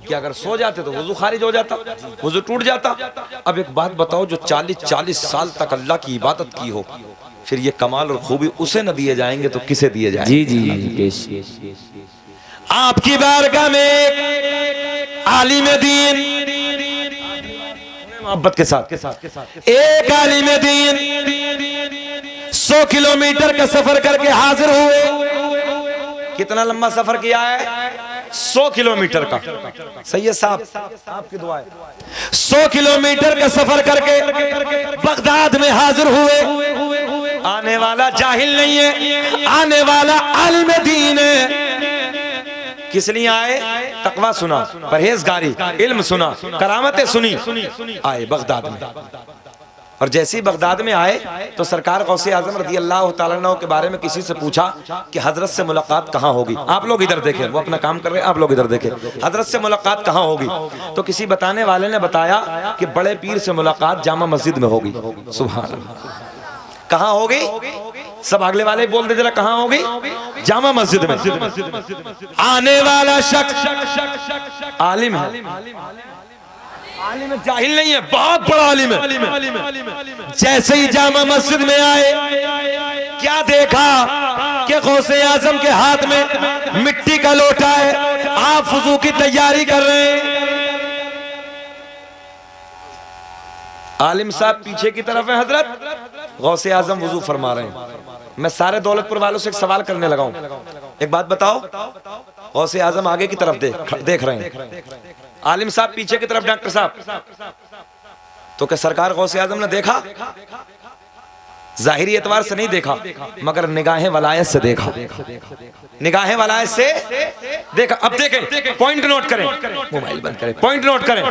कि अगर सो जाते तो वजू खारिज हो जाता, वजू टूट जाता। अब एक बात बताओ, जो 40 साल तक अल्लाह की इबादत की हो, फिर ये कमाल और खूबी उसे न दिए जाएंगे तो किसे दिए जाएंगे? जी। आपकी बारगाह में आलिम दीन, मोहब्बत के साथ एक आलिम दीन 100 किलोमीटर का सफर करके हाजिर हुए। कितना लंबा सफर किया है? 100 किलोमीटर का। सही है साहब, आपकी दुआ है। 100 किलोमीटर का सफर करके बगदाद में हाजिर हुए। आने वाला जाहिल नहीं है, आने वाला आलिम दीन है। किस लिए आए? तकवा सुना, परहेजगारी, इल्म सुना, करामतें सुनी, आए बगदाद में। और जैसे ही बगदाद में आए तो सरकार गौसे आजम रज़ी अल्लाह तआला अन्हु के बारे में किसी से पूछा कि हजरत से मुलाकात कहाँ होगी। आप लोग इधर देखें, वो अपना काम कर रहे हैं, आप लोग इधर देखें। हजरत से मुलाकात कहाँ होगी? तो किसी बताने वाले ने बताया कि बड़े पीर से मुलाकात जामा मस्जिद में होगी। सुभान अल्लाह। कहाँ होगी? सब अगले वाले बोल दे जरा, कहाँ होगी? जामा मस्जिद में। आने वाला शख्स आलिम है, आलिम जाहिल नहीं है, बहुत बड़ा आलिम है। जैसे ही जामा मस्जिद में आए, क्या देखा के गौसे आजम के हाथ में मिट्टी का लोटा है, आप वुजू की तैयारी कर रहे हैं। आलिम साहब पीछे की तरफ है हजरत, गौसे आजम वुजू फरमा रहे हैं। मैं सारे दौलतपुर वालों से एक सवाल करने लगा हूं, एक बात बताओ, गौसे आजम आगे की तरफ देख रहे हैं, आलिम साहब पीछे की तरफ, डॉक्टर साहब, तो क्या सरकार गौसे आजम ने देखा? जाहिरी एतबार से नहीं देखा, मगर निगाहें वलायत से देखा, निगाहें वलायत से देखा। अब देखें, पॉइंट नोट करें, मोबाइल बंद करें, पॉइंट नोट करें।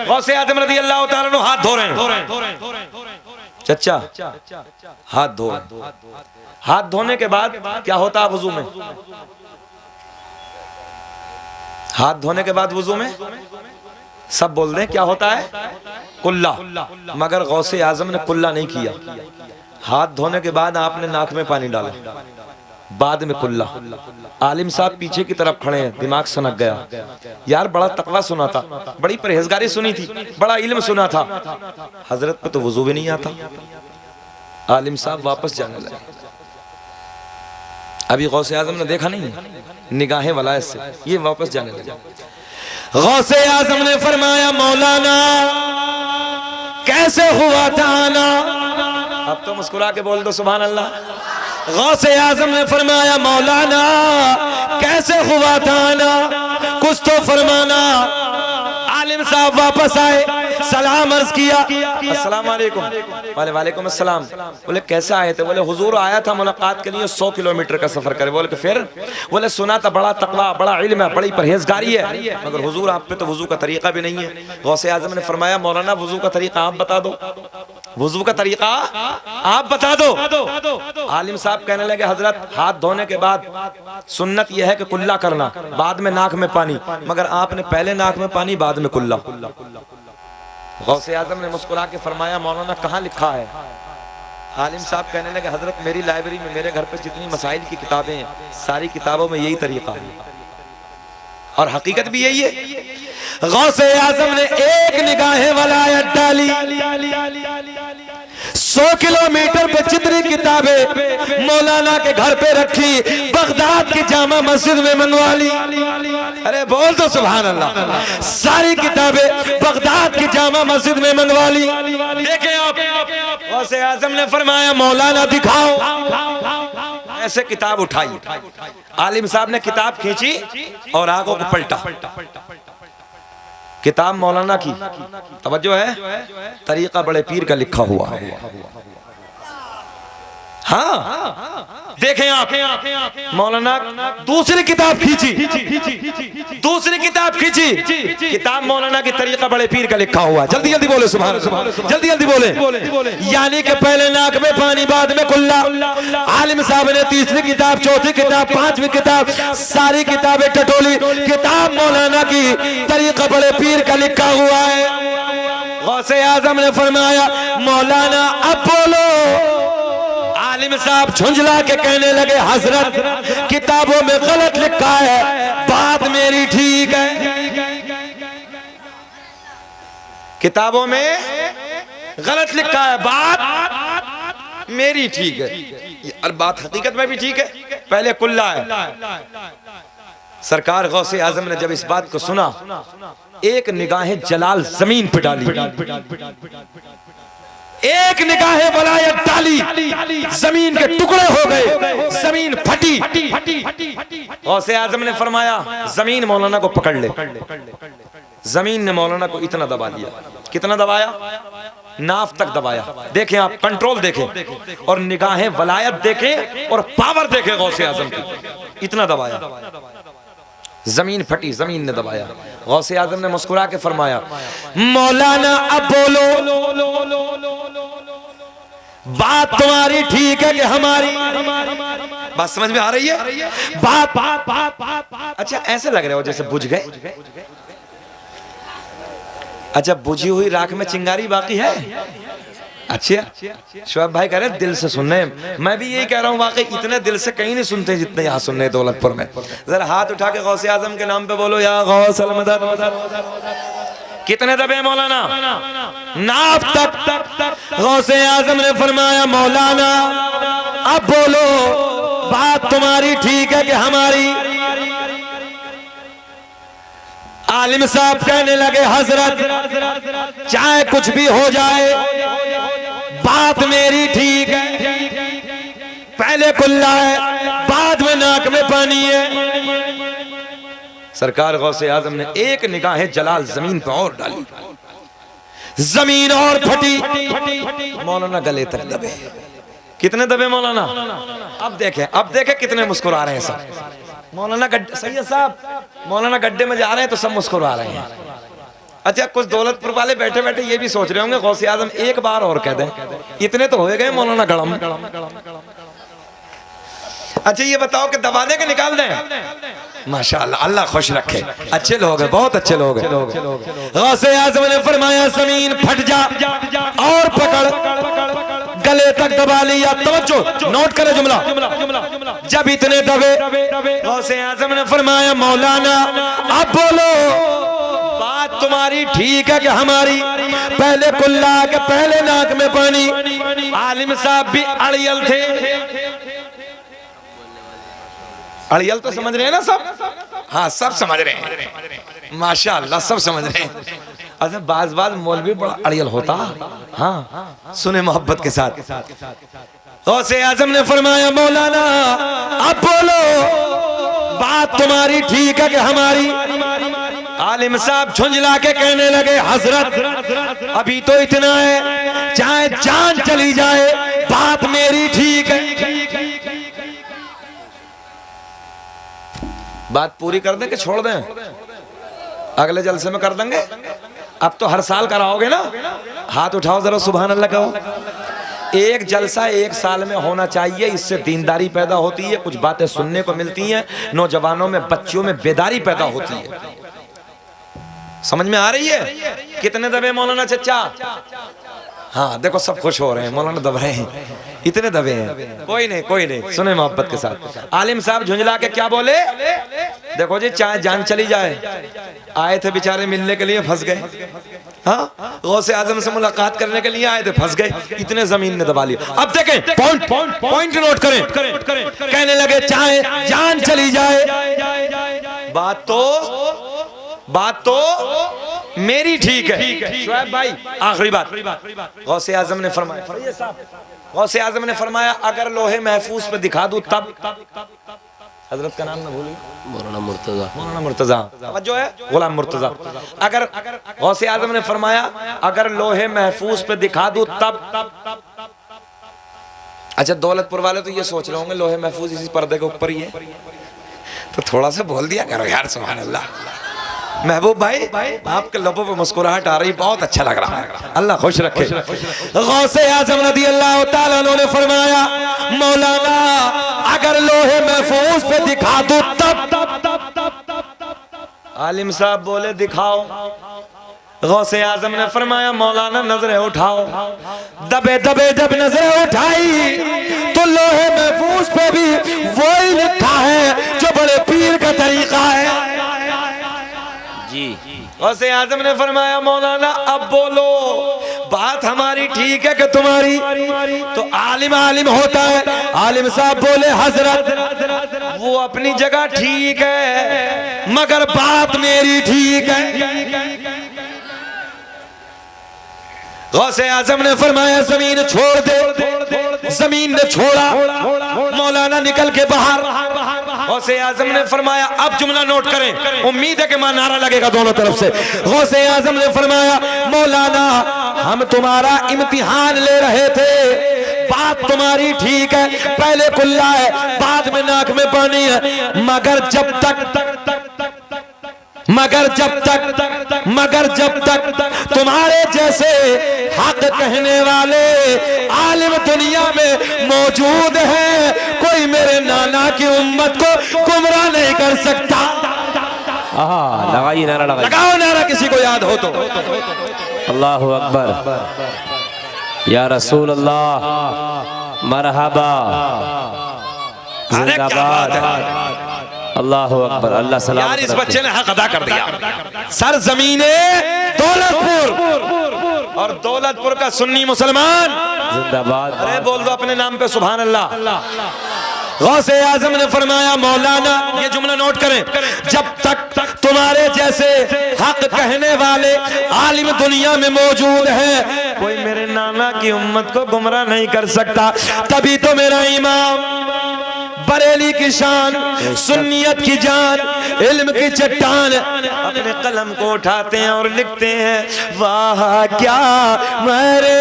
गौसे आजम रज़ी अल्लाह तआला अन्हु हाथ धो रहे हैं, चचा हाथ धो, हाथ धोने के बाद क्या होता है वुजू में? हाथ धोने के बाद वुजू में सब बोल दें क्या होता है? कुल्ला। मगर गौसे आजम ने कुल्ला नहीं किया। हाथ धोने के बाद आपने नाक में पानी डाला, बाद में कुल्ला। आलिम साहब पीछे की तरफ खड़े हैं, दिमाग सनक गया, यार बड़ा तकवा सुना था, बड़ी परहेजगारी सुनी थी, बड़ा इल्म सुना था, हजरत पे तो वुजू भी नहीं आता। आलिम साहब वापस जाने लगे। अभी गौसे आजम ने देखा नहीं, निगाहें वलायत से ये वापस जाने लगे। गौसे आजम ने फरमाया मौलाना कैसे हुआ था आना? अब तो मुस्कुरा के बोल दो सुभान अल्लाह। गौसे आजम ने फरमाया मौलाना कैसे हुआ था आना, कुछ तो फरमाना। आलिम साहब वापस आए, सलाम अर्ज किया, अस्सलाम वालेकुम। वालेकुम अस्सलाम। बोले कैसे आए थे? बोले हुजूर आया था मुलाकात के लिए, 100 किलोमीटर का सफर करे। बोले फिर? बोले सुना था बड़ा तकवा, बड़ा इल्म है, बड़ी परहेजगारी है, मगर हुजूर आप पे तो वुजू का तरीका भी नहीं है। गौसे आजम ने फरमाया मौलाना वुजू का तरीका आप बता दो, वुजू का तरीका आप बता दो। आलिम साहब कहने लगे हजरत हाथ धोने के बाद सुन्नत यह है कि कुल्ला करना, बाद में नाक में पानी, मगर आपने पहले नाक में पानी बाद में कुल्ला। गौसे आजम ने मुस्कुरा के फरमाया मौलाना कहाँ लिखा है? आलिम साहब कहने लगे हजरत मेरी लाइब्रेरी में, मेरे घर पे जितनी मसाइल की किताबें हैं सारी किताबों में यही तरीका है और हकीकत भी यही है। गौसे आजम ने एक निगाहे वलायत डाली, 100 किलोमीटर पे जितनी किताबें मौलाना के घर पे रखी, बगदाद की जामा मस्जिद में मंगवा ली। अरे बोल दो सुभान अल्लाह। सारी किताबें बगदाद की जामा मस्जिद में मंगवा ली। देखें आप, गौसे आजम ने फरमाया मौलाना दिखाओ। ऐसे किताब उठाई, आलिम साहब ने किताब खींची और आंखों को पलटा। किताब मौलाना की, तवज्जो है, तरीका बड़े पीर का लिखा हुआ है। हाँ देखें आप, मौलाना दूसरी किताब खींची, दूसरी किताब खींची, किताब मौलाना की तरीका बड़े पीर का लिखा हुआ। जल्दी जल्दी बोले सुभान अल्लाह, जल्दी जल्दी बोले। यानी कि पहले नाक में पानी बाद में कुल्ला। आलिम साहब ने तीसरी किताब, चौथी किताब, पांचवी किताब, सारी किताबें टटोली। किताब मौलाना की तरीका बड़े पीर का लिखा हुआ है। गौसे आजम ने फरमाया मौलाना अब बोलो। आलिम साहब झुंझला के कहने लगे हजरत किताबों में गलत लिखा है, बात मेरी ठीक है। किताबों में गलत लिखा है, बात मेरी ठीक है, और बात हकीकत में भी ठीक है। पहले कुल्ला है। सरकार गौसे आजम ने जब इस बात को सुना, एक निगाहें जलाल जमीन पे डाली, एक निगाहें वलायत डाली, जमीन के टुकड़े हो गए, जमीन फटी। गौसे आजम ने फरमाया जमीन मौलाना को पकड़ ले। जमीन ने मौलाना को इतना दबा दिया, कितना दबाया? नाफ तक दबाया। देखें आप, कंट्रोल देखें और निगाहें वलायत देखें और पावर देखें। गौसे आजम की इतना दबाया, जमीन फटी, जमीन ने दबाया। गौसे आजम ने मुस्कुरा के फरमाया मौलाना अब बोलो, बात तुम्हारी ठीक है कि हमारी? बात समझ में आ रही है? बात अच्छा ऐसे लग रहे हो जैसे बुझ गए। अच्छा बुझी हुई राख में चिंगारी बाकी है। अच्छा शुएब भाई कह रहे दिल से सुनने, मैं भी यही कह रहा हूँ, वाकई इतने दिल से कहीं नहीं सुनते जितने यहाँ सुनने दौलतपुर में। जरा हाथ उठा के गौसे आजम के नाम पे बोलो या गौस अल मदद। कितने दबे मौलाना? नाफ तक। गौसे आजम ने फरमाया मौलाना अब बोलो। बात तुम्हारी ठीक है कि हमारी। आलिम साहब कहने लगे हजरत चाहे कुछ भी हो जाए बात मेरी ठीक है, पहले कुल्ला है बाद में नाक में पानी है। सरकार गौसे आजम ने एक निगाह जलाल जमीन पर और डाली, जमीन और फटी, मौलाना गले तक दबे। कितने दबे मौलाना? अब देखें कितने मुस्कुरा रहे हैं सब। मौलाना सैयद साहब मौलाना गड्ढे में जा रहे हैं तो सब मुस्कुरा रहे हैं। अच्छा कुछ दौलतपुर वाले बैठे बैठे ये भी सोच रहे होंगे गौसे आजम एक बार और कह दें, इतने तो हो गए मौलाना गड़म। अच्छा ये बताओ कि दबा दें कि निकाल दें? माशाअल्लाह, अल्लाह खुश रखे, अच्छे लोग हैं, बहुत अच्छे लोग हैं। गौसे आजम ने फरमाया जमीन फट जा और पकड़, गले तक दबा लिया। तवज्जो, नोट करें जुमला। जब इतने दबे गौसे आजम ने फरमाया मौलाना अब बोलो बात तुम्हारी ठीक है कि हमारी? पहले कुल्ला के पहले नाक में पानी। आलिम साहब भी अड़ियल थे। अड़ियल तो समझ रहे हैं ना सब? हाँ सब समझ रहे हैं माशाअल्लाह, सब समझ रहे हैं। अच्छा बाज मौलवी बड़ा अड़ियल होता। हाँ सुने मोहब्बत के साथ। गौसे आजम ने फरमाया मौलाना अब बोलो बात तुम्हारी ठीक है कि हमारी? आलिम साहब झुंझला के कहने लगे हजरत अभी तो इतना है, चाहे जान चली जाए बात मेरी ठीक है। बात पूरी कर दें कि छोड़ दें? अगले जलसे में कर देंगे। अब तो हर साल कराओगे ना? हाथ उठाओ जरा सुभान अल्लाह कहो। एक जलसा एक साल में होना चाहिए, इससे दीनदारी पैदा होती है, कुछ बातें सुनने को मिलती हैं, नौजवानों में बच्चों में बेदारी पैदा होती है। समझ में आ रही है? कितने दबे मौलाना चचा? हाँ देखो सब खुश हो रहे हैं, मौलाना दब रहे हैं, इतने दबे हैं। कोई नहीं सुने मोहब्बत के साथ। आलिम साहब झुंझला के क्या बोले? देखो जी चाहे जान चली जाए, आए थे बेचारे मिलने के लिए फंस गए। हाँ गौसे आजम से मुलाकात करने के लिए आए थे फंस गए, इतने जमीन ने दबा लिया। अब देखें पॉइंट नोट करें। कहने लगे चाहे जान चली जाए बात तो मेरी ठीक है। शुएब भाई आखिरी बात गौसे आजम ने फरमाया, गौसे आजम ने फरमाया अगर लोहे महफूज पे दिखा दूं तब। हजरत का नाम ना भूलिए, मौलाना मुर्तजा जो है गुलाम मुर्तजा। अगर गौसे आजम ने फरमाया अगर लोहे महफूज पे दिखा दूं तब। अच्छा दौलतपुर वाले तो ये सोच रहे होंगे लोहे महफूज इसी पर्दे के ऊपर ही है, तो थोड़ा सा बोल दिया करो यार सुभान अल्लाह। महबूब भाई आपके लबों पे मुस्कुराहट आ रही, बहुत अच्छा लग रहा है, अल्लाह खुश रखे। गौसे आजम रज़ी अल्लाह तआला अन्हु ने फरमाया मौलाना अगर लोहे महफूज पे दिखा दूं तब। आलिम साहब बोले दिखाओ। गौसे आजम ने फरमाया मौलाना नजरें उठाओ। दबे दबे जब नजरें उठाई तो लोहे महफूज पे भी वही लिखा है जो बड़े पीर का तरीका है। गौसे आजम ने फरमाया मौलाना अब बोलो बात हमारी ठीक है कि तुम्हारी? तो आलिम होता है। आलिम साहब बोले हजरत वो अपनी जगह ठीक है मगर बात मेरी ठीक है। गौसे आजम ने फरमाया जमीन छोड़ दे। जमीन ने छोड़ा, मौलाना निकल के बाहर। गौसे आजम ने फरमाया अब जुमला नोट करें, उम्मीद है कि मां नारा लगेगा दोनों तरफ से। गौसे आजम ने फरमाया मौलाना हम तुम्हारा इम्तिहान ले रहे थे, बात तुम्हारी ठीक है, पहले कुल्ला है बाद में नाक में पानी है, मगर जब तक तुम्हारे जैसे हक कहने वाले आलिम दुनिया में मौजूद हैं, कोई मेरे नाना की उम्मत को गुमराह नहीं कर सकता। लगाइए नारा, लगाओ नारा किसी को याद हो तो। अल्लाहु अकबर या रसूल अल्लाह मरहबा जिंदाबाद। अल्लाहु अकबर। अल्लाह सलाम। यार इस बच्चे ने हक अदा कर दिया। सर जमीने दौलतपुर और दौलतपुर का सुन्नी मुसलमान जिंदाबाद। अरे बोल दो अपने नाम पे सुभान अल्लाह। गौसे आजम ने फरमाया मौलाना, ये जुमला नोट करें, जब तक तुम्हारे जैसे हक कहने वाले आलिम दुनिया में मौजूद है, कोई मेरे नाना की उम्मत को गुमराह नहीं कर सकता। तभी तो मेरा इमाम बरेली की शान, सुन्नियत की जान, इल्म की चट्टान अपने कलम को उठाते हैं और लिखते हैं, वाह क्या मेरे,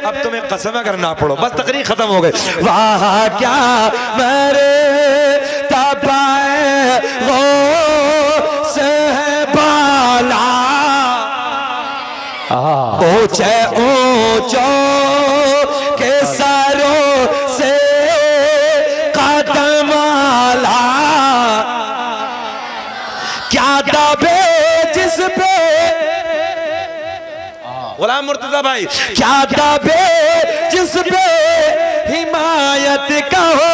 अब तुम्हें कसम अगर ना पढ़ो बस तकरीर खत्म हो गई, वाह क्या मेरे तबाए हो से बाला, ऊंचे ऊंचो के सरों से कदमाला, क्या दबे जिस पे, गुलाम मुर्तजा भाई, क्या दबे जिस पे हिमायत का हो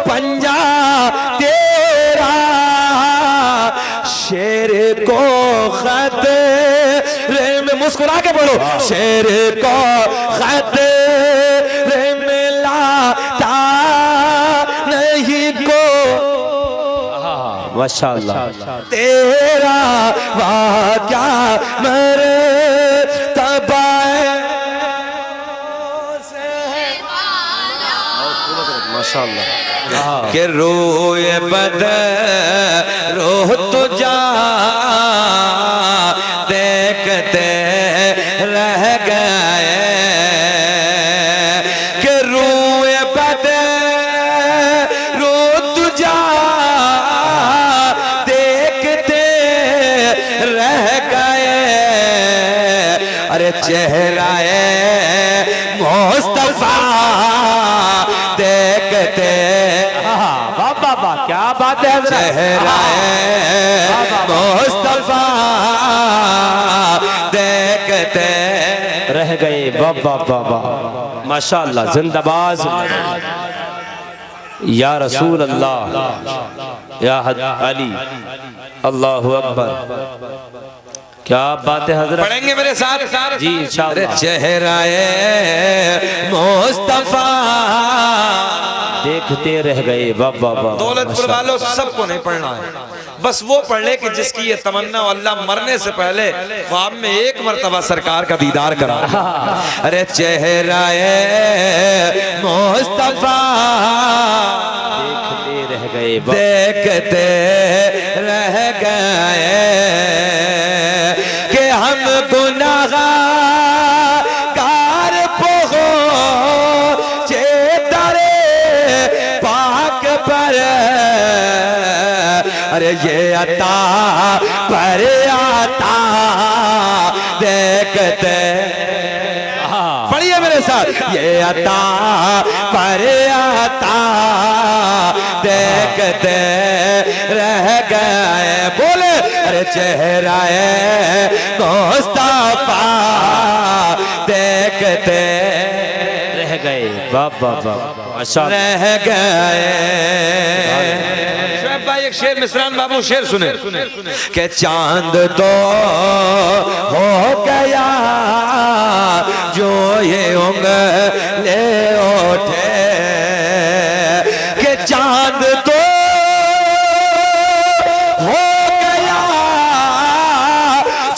पंजा तेरा, शेर को खतरे में, मुस्कुरा के बोलो, शेर को खतरे में लाता नहीं को माशाअल्लाह तेरा, वाह क्या मेरे तबाए माशाअल्लाह के रोए बद रोह तो जा देखते रह गए, के रोए बद रो तुझा देखते रह गए, अरे चेहराए मुस्तफा देखते, बाबा क्या बात है, चेहराए मुस्तफा देखते रह गए। बाबा बाबा माशाअल्लाह, जिंदाबाद या रसूल अल्लाह या हद अली, अल्लाह अकबर, क्या बात है हजरत। पढ़ेंगे मेरे साथ जी इंशाअल्लाह। चेहराए मुस्तफा देखते रह गए। बाबा दौलतपुर वालों सबको नहीं पढ़ना है, बस वो पढ़ ले कि जिसकी ये तमन्ना, अल्लाह मरने से पहले ख्वाब में एक मर्तबा सरकार का दीदार करा। अरे चेहराए मुस्तफा देखते रह गए, देखते रह गए, कि हम गुनाहगार पहुंचे दरे पाक पर, अरे ये अता पर आता देखते, पढ़िए मेरे साथ, ये अता पर आता देखते रह गए, बोले अरे चेहराए मुस्तफा देखते रह गए। बाबा माशाअल्लाह रह गए। शुएब भाई एक शेर, मिसरान बाबू शेर सुने, कि चांद तो हो गया जो ये उंगले उठे, कि चांद तो हो गया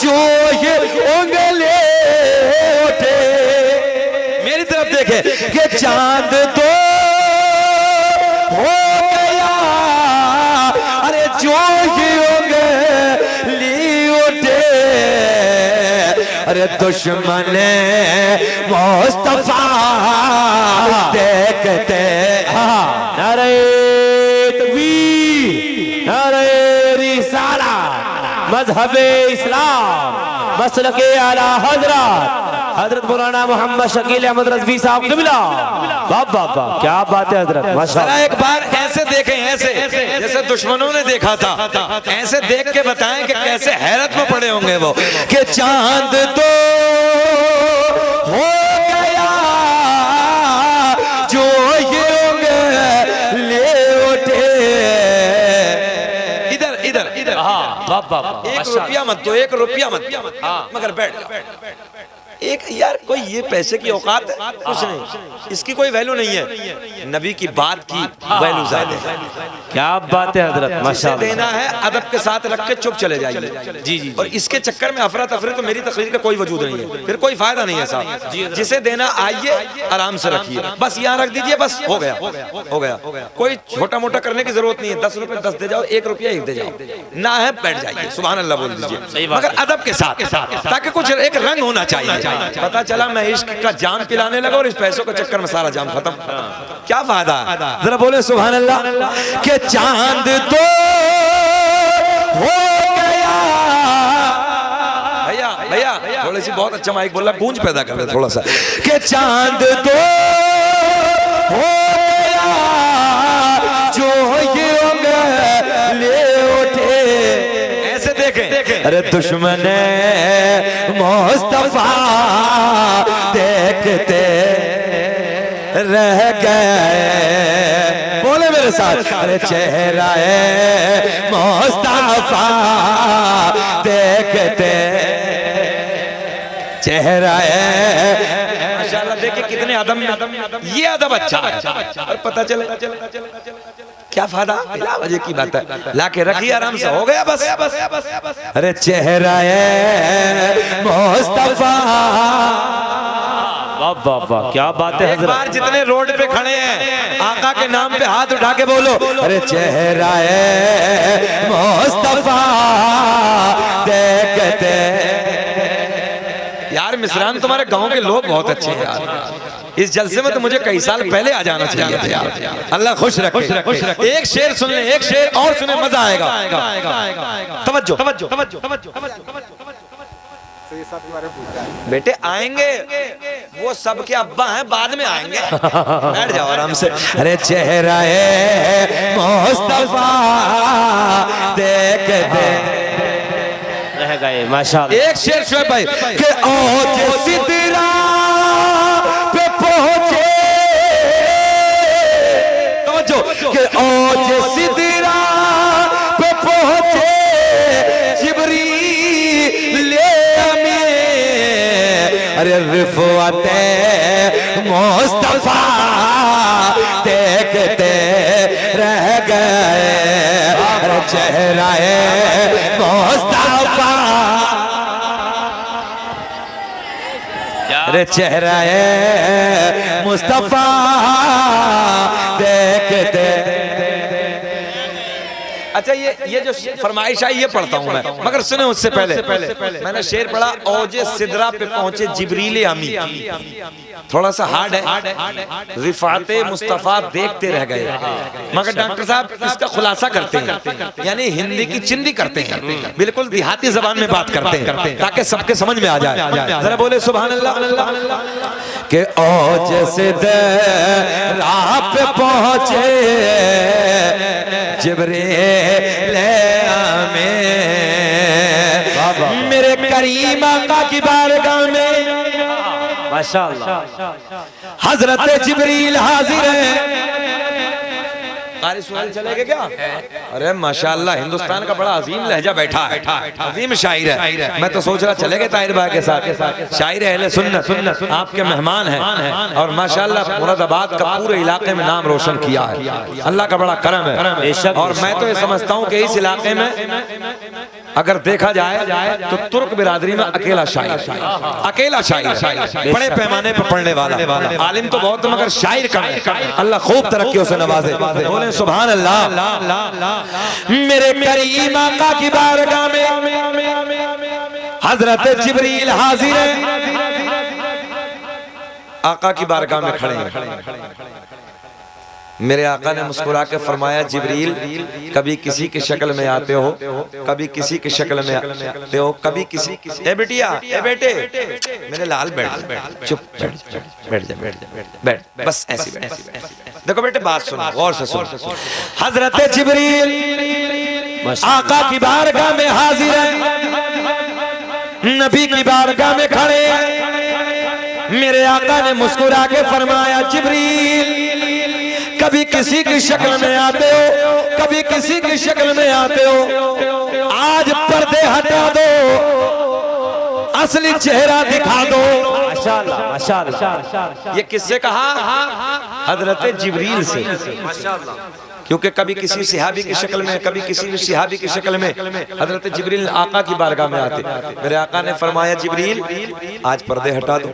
जो ये उंगले उठे, मेरी तरफ देखे, कि चांद तो हो गया, अरे जो ये उंगली उठे, अरे दुश्मन मुस्तफा देखते, नारे तकबीर, नारे रिसाला, मजहबे इस्लाम, मसलके आला हजरत मौलाना मोहम्मद शकील अहमद रज़वी साहब क़िबला। बाबा क्या बात है हजरत, माशाअल्लाह। एक बार ऐसे देखें, ऐसे जैसे दुश्मनों ने देखा था, ऐसे देख के बताएं कि कैसे हैरत में पड़े होंगे वो, कि चांद तो हो गया जो ये उंगली उठे, इधर इधर इधर, हाँ बाबा एक रुपया मत दो, एक रुपया मत, मगर बैठ एक यार कोई ये पैसे की औकात है कुछ नहीं, इसकी कोई वैल्यू नहीं है। नबी की बात की वैल्यू ज्यादा है। क्या बात है हजरत, जिसे माशाअल्लाह। देना है अदब के साथ रख के चुप चले जाइए। जी जी और इसके चक्कर में अफरा तफरी तो मेरी तकरीर का कोई वजूद नहीं है, फिर कोई फायदा नहीं है साहब। जिसे देना आइए आराम से रखिए, बस यहाँ रख दीजिए, बस हो गया हो गया। कोई छोटा मोटा करने की जरूरत नहीं है। 10 रुपए 10 दे जाओ, 1 रुपया 1 दे जाओ, ना है बैठ जाइए, सुभान अल्लाह बोल दीजिए, मगर अदब के साथ, ताकि कुछ एक रंग होना चाहिए। पता चला मैं इश्क का जाम पिलाने लगा और इस पैसों के चक्कर में सारा जाम खत्म, क्या फायदा। जरा बोले सुभान अल्लाह। के चांद तो हो गया। भैया भैया थोड़ी सी बहुत अच्छा माइक बोल रहा, गूंज पैदा कर दे थोड़ा सा। के चांद तो हो गया जो ये ले उठे। ऐसे देखें, अरे दुश्मन मुस्तफा देखते रह गए। बोले मेरे साथ, अरे चेहरा मुस्तफा देखते चेहरा माशाल्लाह देखिए कितने अदब में, ये अदब अच्छा है। और पता चले क्या फायदा, क्या वजह की बात है, लाके रखिए आराम से, हो गया बस। अरे चेहरा मुस्तफा। वाह वाह वाह, क्या बात है एक बार हजरत। जितने रोड पे खड़े हैं आका के नाम पे हाथ उठा के बोलो, अरे चेहरा मुस्तफा देखते। यार मिसरान तुम्हारे गांव के लोग बहुत अच्छे हैं यार। इस जलसे में तो मुझे कई साल पहले आ जाना चाहिए था यार। अल्लाह खुश रखे। एक शेर सुन ले, एक शेर और सुने, मजा आएगा। तवज्जो बेटे, आएंगे वो सबके अब्बा हैं, बाद में आएंगे, बैठ जाओ आराम से। अरे चेहरा मुस्तफा देखते रह गए। माशाअल्लाह। एक शेर शोएब भाई के ओज सिदरा पे पहुंचे। तवज्जो के ओज सिदरा पे पहुंचे जिब्रील अमीन। अरे रिफवते मुस्तफा देखते रह गए। अरे चेहरा मुस्तफा। अरे चेहरा मुस्तफा देखते। अच्छा ये जो फरमाइश आई ये पढ़ता हूँ मैं, मगर सुने उससे पहले मैंने शेर पढ़ा, औजे सिदरा पे पहुंचे जिब्रील अमी। थोड़ा सा हार्ड है, रिफाते मुस्तफा देखते रह गए, मगर डॉक्टर साहब इसका खुलासा करते हैं, यानी हिंदी की चिंदी करते हैं, बिल्कुल देहाती जबान में बात करते हैं ताकि सबके समझ में आ जाए। जरा बोले सुभान अल्लाह। के औज सिदरा पे पहुंचे जिब्रील अमीन। मेरे करीम आका की बारगाह में माशाअल्लाह हजरत जिब्रील हाजिर है। कारी सुनाई चलेगा क्या? अरे माशाअल्लाह, हिंदुस्तान का बड़ा अजीम लहजा बैठा है, अजीम शायर है। मैं तो सोच रहा चलेगा ताहिर भाई के साथ। शायर अहले सुन्नत आपके मेहमान हैं और माशाअल्लाह मुरादाबाद का पूरे इलाके में नाम रोशन किया है। अल्लाह का बड़ा करम है। और मैं तो ये समझता हूँ कि इस इलाके में अगर देखा जाए तो तुर्क बिरादरी में अकेला शायर, अकेला शायर, बड़े पैमाने पर पढ़ने वाला। आलिम तो बहुत, मगर शायर कम है। अल्लाह खूब तरक्कियों से नवाजे। बोले सुभान अल्लाह। मेरे करीम आका की बारगाह में हजरत जिब्रील हाजिर है। आका की बारगाह में खड़े हैं। मेरे आका ने मुस्कुरा के फरमाया, जिब्रील कभी किसी की शक्ल में आते हो, कभी किसी की शक्ल में आते हो, कभी किसी। ए बिटिया, ए बेटे, मेरे लाल बैठ, चुप बैठ जा, बैठ, बस ऐसी बैठ। देखो बेटे बात सुनो, गौर से सुनो। हजरत जिब्रील आका की बारगाह में हाजिर है, नबी की बारगाह में खड़े। मेरे आका ने मुस्कुरा के फरमाया, जिब्रील कभी किसी की शक्ल में आते हो, कभी किसी की शक्ल में आते हो। आज पर्दे हटा दो, असली चेहरा दिखा दो। माशाअल्लाह माशाअल्लाह। ये किससे कहा? हजरत जिब्रील से। माशाअल्लाह। क्योंकि कभी किसी सिहाबी की शक्ल में, कभी किसी भी सिहाबी की शक्ल में हजरत जिब्रील आका की बारगाह में आते। मेरे आका ने फरमाया, जिब्रील आज पर्दे हटा दो।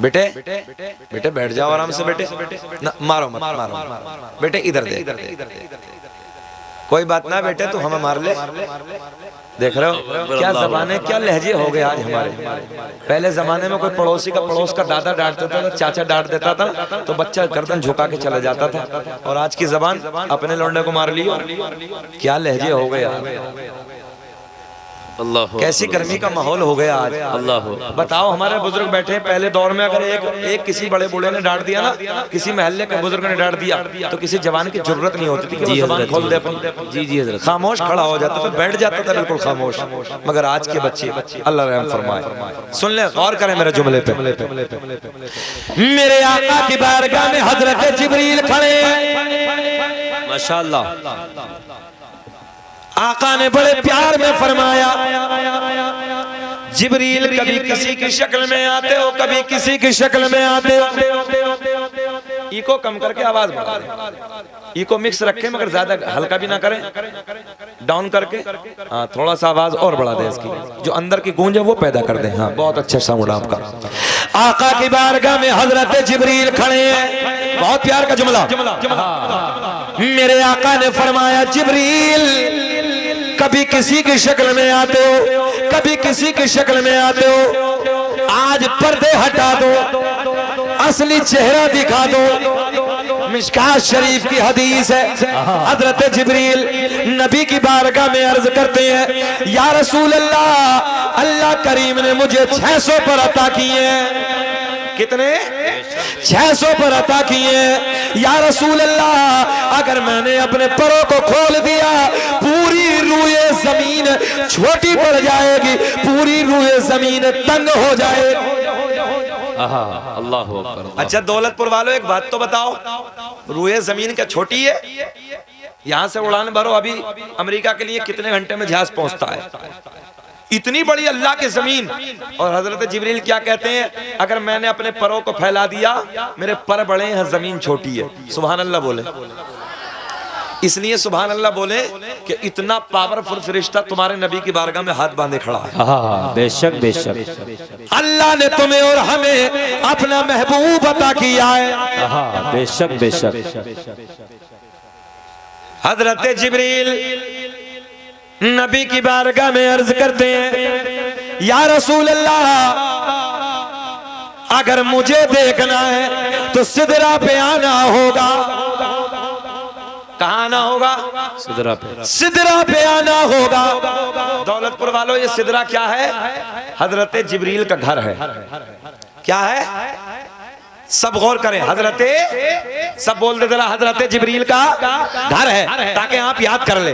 बेटे बेटे बैठ जाओ आराम से, बेटे ना मारो मत, मारो बेटे, इधर दे, कोई बात ना बेटे, तू हमें मार ले। देख रहे हो क्या जमाने, क्या लहजे हो गए आज हमारे। पहले जमाने में कोई पड़ोसी का, पड़ोस का दादा डांट देता था, चाचा डांट देता था तो बच्चा गर्दन झुका के चला जाता था। और आज की जबान अपने लौंडे को मार लियो, क्या लहजे हो गए आज। अल्लाह, कैसी गर्मी का माहौल हो गया आज। अल्लाह। बताओ, हमारे बुजुर्ग बैठे हैं, पहले दौर में अगर एक किसी बड़े बूढ़े ने डांट दिया ना, किसी मोहल्ले के बुजुर्ग ने डांट दिया, तो किसी जवान की जरूरत नहीं होती थी कि वो जबान खोल दे अपन। जी जी हजरत। खामोश खड़ा हो जाता था, बैठ जाता था बिल्कुल खामोश। मगर आज के बच्चे, अल्लाह रहम फरमाए, सुन ले, गौर करें मेरे जुमले पे। मेरे आका की बारगाह में हजरत जिब्रील खड़े हैं। माशाअल्लाह। आका ने बड़े प्यार में फरमाया, जिब्रील कभी किसी की शक्ल में आते हो, कभी किसी की शक्ल में आते हो। इको कम करके आवाज बढ़ा, इको मिक्स रखें मगर ज्यादा हल्का भी ना करें, डाउन करके हाँ थोड़ा सा आवाज और बढ़ा दें, इसकी जो अंदर की गूंज है वो पैदा कर दें। हाँ बहुत अच्छा साउंड आपका। आका की बारगाह में हजरत जिब्रील खड़े हैं। बहुत प्यार का जुमला। मेरे आका ने फरमाया, जिब्रील कभी किसी की शक्ल में आते हो, कभी किसी की शक्ल में आते हो, आज पर्दे हटा दो, असली चेहरा दिखा दो। मिशकात शरीफ की हदीस है, हजरत जिब्रील नबी की बारगाह में अर्ज करते हैं, या रसूल अल्लाह, अल्लाह करीम ने मुझे 600 पर अता किए हैं। कितने? 600 पर अता किए। या रसूल अल्लाह, अगर मैंने अपने परों को खोल दिया, पूरी रूए जमीन छोटी पड़ जाएगी, पूरी रूए जमीन तंग हो जाएगी। अल्लाह अकबर। अच्छा दौलतपुर वालों, एक बात तो बताओ, रूए जमीन क्या छोटी है? यहाँ से उड़ान भरो, अभी अमेरिका के लिए कितने घंटे में जहाज पहुंचता है? इतनी बड़ी अल्लाह की जमीन। और हजरत जिब्रील क्या कहते हैं, अगर मैंने अपने परों को फैला दिया, मेरे पर बड़े हैं, जमीन छोटी है। सुभान अल्लाह बोले। इसलिए सुभान अल्लाह बोले कि इतना पावरफुल फरिश्ता तुम्हारे नबी की बारगाह में हाथ बांधे खड़ा है। बेशक बेशक। अल्लाह ने तुम्हें और हमें अपना महबूब अता किया है। बेशक बेशक। हजरत जिब्रील नबी की बारगाह में अर्ज करते हैं, या रसूल अल्लाह, अगर मुझे देखना है तो सिदरा पे आना होगा। कहाँ आना होगा? सिदरा पे। सिदरा पे आना होगा। दौलतपुर वालों, ये सिदरा क्या है? हजरत जिब्रील का घर है। क्या है? सब गौर करें, हजरत, सब बोल दे जरा, हजरत जिब्रील का घर है, ताकि आप याद कर ले।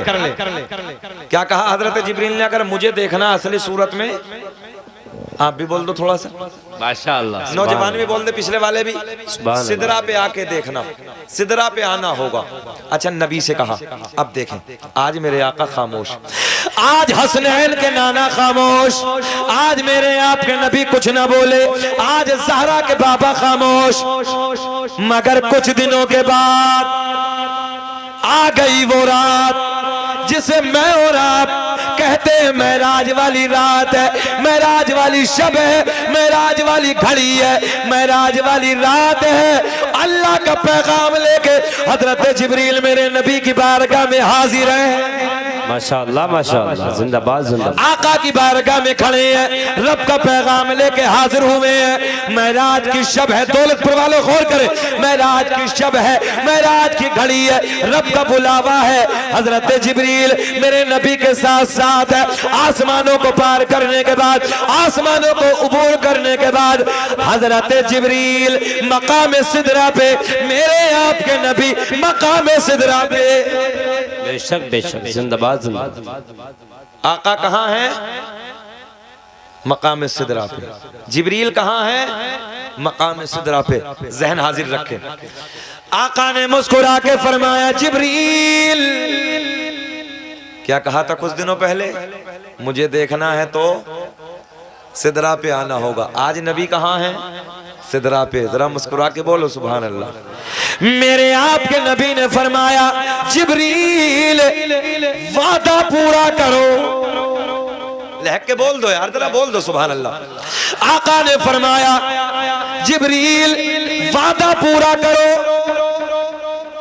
क्या कहा हजरत जिब्रील ने? अगर मुझे देखना असली सूरत में, आप भी बोल दो थोड़ा सा, माशाअल्लाह। नौजवान भी बोल दे, पिछले वाले भी, सिदरा पे आके देखना, सिदरा पे आना होगा। अच्छा नबी से कहा। अब देखें, आज मेरे आका खामोश, आज हसनैन के नाना खामोश, आज मेरे आपके नबी कुछ ना बोले, आज ज़हरा के बाबा खामोश। मगर कुछ दिनों के बाद आ गई वो रात जिसे मैं और आप कहते हैं मेराज वाली रात है, मेराज वाली शब है, मेराज वाली घड़ी है, मेराज वाली रात है। अल्लाह का पैगाम लेके हजरत जिब्रील मेरे नबी की बारगाह में हाजिर है। माशाअल्लाह माशाअल्लाह, जिंदाबाद जिंदाबाद। आका की बारगाह में खड़े हैं, रब का पैगाम लेके हाजिर हुए हैं। मेराज की शब है, दौलतपुर वालों गौर करें, मेराज की शब है, मेराज की घड़ी है, रब का बुलावा है। हजरत जिब्रील मेरे नबी के साथ साथ है। आसमानों को पार करने के बाद, आसमानों को उबूर करने के बाद, हजरत जिब्रील मकाम सिदरा पे, मेरे आपके नबी मकाम सिदरा पे। बेशक बेशक, जिंदाबाद जिंदाबाद। आका कहाँ है? मकाम सिदरा पे। जिब्रील कहाँ है? मकाम सिदरा पे। जहन हाजिर रखें। आका ने मुस्कुरा के फरमाया, जिब्रील, क्या कहा था कुछ दिनों पहले? मुझे देखना है तो सिदरा पे आना होगा। आज नबी कहाँ है? सिदरा पे। जरा मुस्कुरा के बोलो सुभान अल्लाह। मेरे आपके नबी ने फरमाया जिब्रील वादा पूरा करो। लहक के बोल दो यार, जरा बोल दो सुभान अल्लाह। आका ने फरमाया जिब्रील वादा पूरा करो,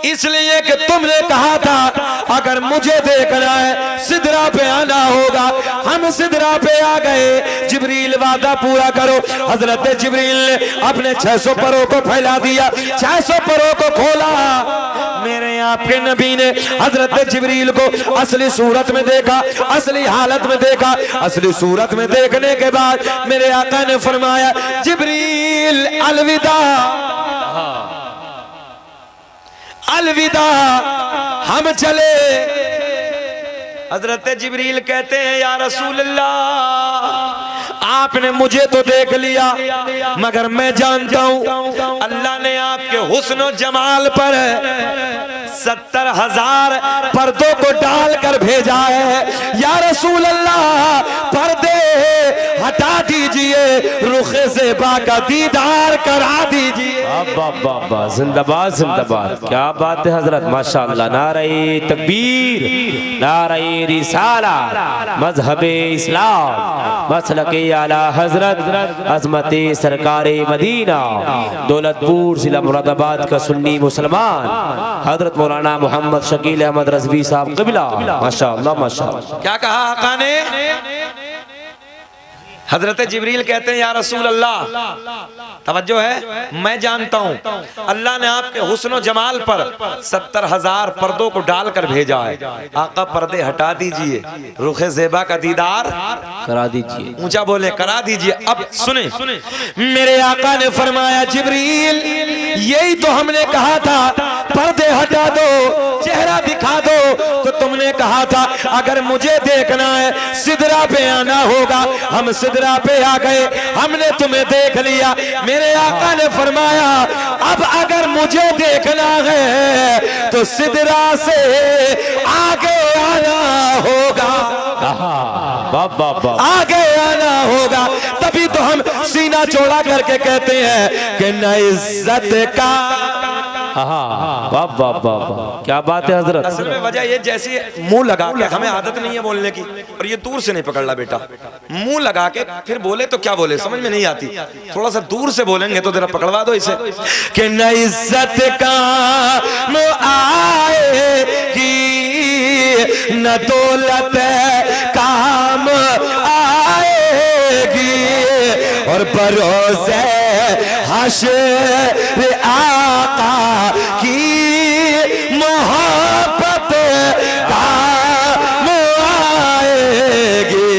इसलिए कि तुमने कहा था अगर मुझे देखना है सिदरा पे आना होगा। हम सिदरा पे आ गए। जिब्रील वादा पूरा करो। हजरत जिब्रील ने अपने 600 परों को फैला दिया, 600 परों को खोला। मेरे आपके नबी ने हजरत जिब्रील को असली सूरत में देखा, असली हालत में देखा। असली सूरत में देखने के बाद मेरे आका ने फरमाया जिब्रील अलविदा, अलविदा, हम चले। हजरत जिब्रील कहते हैं या रसूल अल्लाह, आपने मुझे तो देख लिया मगर मैं जानता हूं अल्लाह ने आपके हुस्न जमाल पर 70,000 पर्दों को डालकर भेजा है। या रसूल अल्लाह, पर्दे हटा दीजिए, रुखे से बाका दीदार करा दीजिए। जिंदाबाद जिंदाबाद, क्या बात है हजरत, माशाअल्लाह। नारे तकबीर, नारे रिसाला, मजहबे इस्लाम, मसलके आला हजरत, अजमते सरकारे मदीना, दौलतपुर जिला मुरादाबाद का सुन्नी मुसलमान हजरत मौलाना मोहम्मद शकील अहमद रज़वी साहब क़िबला। माशाअल्लाह माशाअल्लाह। क्या कहा आका ने? हजरत जिब्रील कहते हैं या रसूल अल्लाह, तवज्जो है, मैं जानता हूं अल्लाह ने आपके हुस्न जमाल पर 70,000 पर्दों को डालकर भेजा है। आका पर्दे हटा दीजिए, रुखे ज़ेबा का दीदार करा दीजिए। ऊंचा बोले करा दीजिए। अब सुने, मेरे आका ने फरमाया जिब्रील यही तो हमने कहा था, पर्दे हटा दो, चेहरा दिखा दो। तो तुमने कहा था अगर मुझे देखना है सिदरा पे आना होगा। हम सिदरा पे आ गए, हमने तुम्हें देख लिया। मेरे आका ने फरमाया अब अगर मुझे देखना है तो सिदरा से आगे आना होगा। आगे आना होगा। तभी तो हम सीना चौड़ा करके कहते हैं कि न इज्जत का। वाह वाह वाह, क्या बात है हजरत। असल में वजह ये जैसे मुंह लगा के, हमें आदत नहीं है बोलने की, और ये दूर से नहीं पकड़ ला बेटा। मुंह लगा के फिर बोले तो क्या बोले समझ में नहीं आती। थोड़ा सा दूर से बोलेंगे तो जरा पकड़वा दो इसे कि न इज्जत का आएगी, न दौलत काम आएगी, और बरोज़े हश्र आका की मोहब्बत काम आएगी।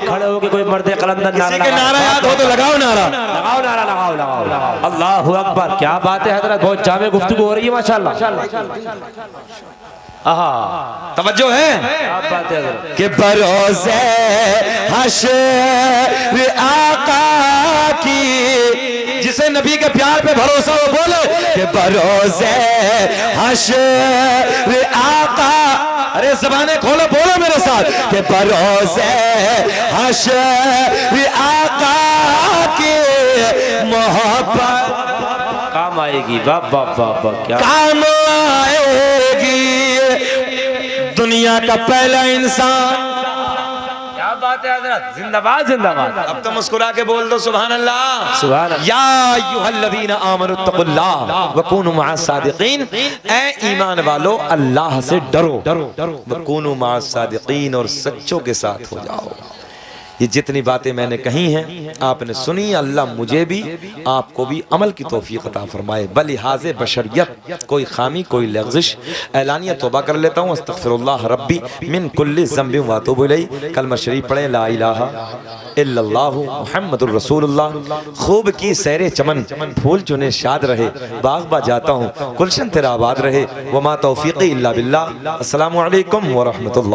खड़े होके कोई मर्द कलंदर किसी के नारा याद हो तो लगाओ नारा, लगाओ नारा, लगाओ लगाओ। अल्लाहु अकबर, क्या बात है हजरत, बहुत जामे गुफ्तगू हो रही है माशाअल्लाह। तवज्जो है कि बरोज़े हश्र आका की, जिसे नबी के प्यार पे भरोसा हो बोले कि बरोज़े हश्र आका। अरे ज़बानें खोलो, बोलो मेरे साथ कि बरोज़े हश्र आका की मोहब्बत काम आएगी। वाह वाह वाह, क्या काम आएगी। दुनिया का पहला इंसान। क्या बात है हजरत, जिंदाबाद जिंदाबाद। अब तो मुस्कुरा के बोल दो सुभान अल्लाह। सुभान अल्लाह। या अय्युहल्लज़ीना आमनुत्तकुल्लाह वकूनु मअस्सादिकीन, ऐ ईमान वालो अल्लाह से डरो, वकूनु मअस्सादिकीन, और सच्चों के साथ हो जाओ। ये जितनी बातें मैंने कही हैं आपने सुनी, अल्लाह मुझे भी आपको भी अमल की तौफीक अता फरमाए। बलिहाज़े बशरियत कोई खामी कोई लग़्ज़िश ऐलानिया तौबा कर लेता हूँ। अस्तग़फ़िरुल्लाह रब्बी मिन कुल्लि ज़ंबिन व अतूबु इलैहि। कलमा शरीफ पढ़ें, ला इलाहा इल्लल्लाहु मुहम्मदुर रसूलुल्लाह। खूब की सैरे चमन, फूल चुने शाद रहे, बाग़ बा जाता हूँ, गुलशन तेरा आबाद रहे। वमा तौफ़ीक़ी इल्ला बिल्लाह। अस्सलामु अलैकुम व रहमतुल्लाह।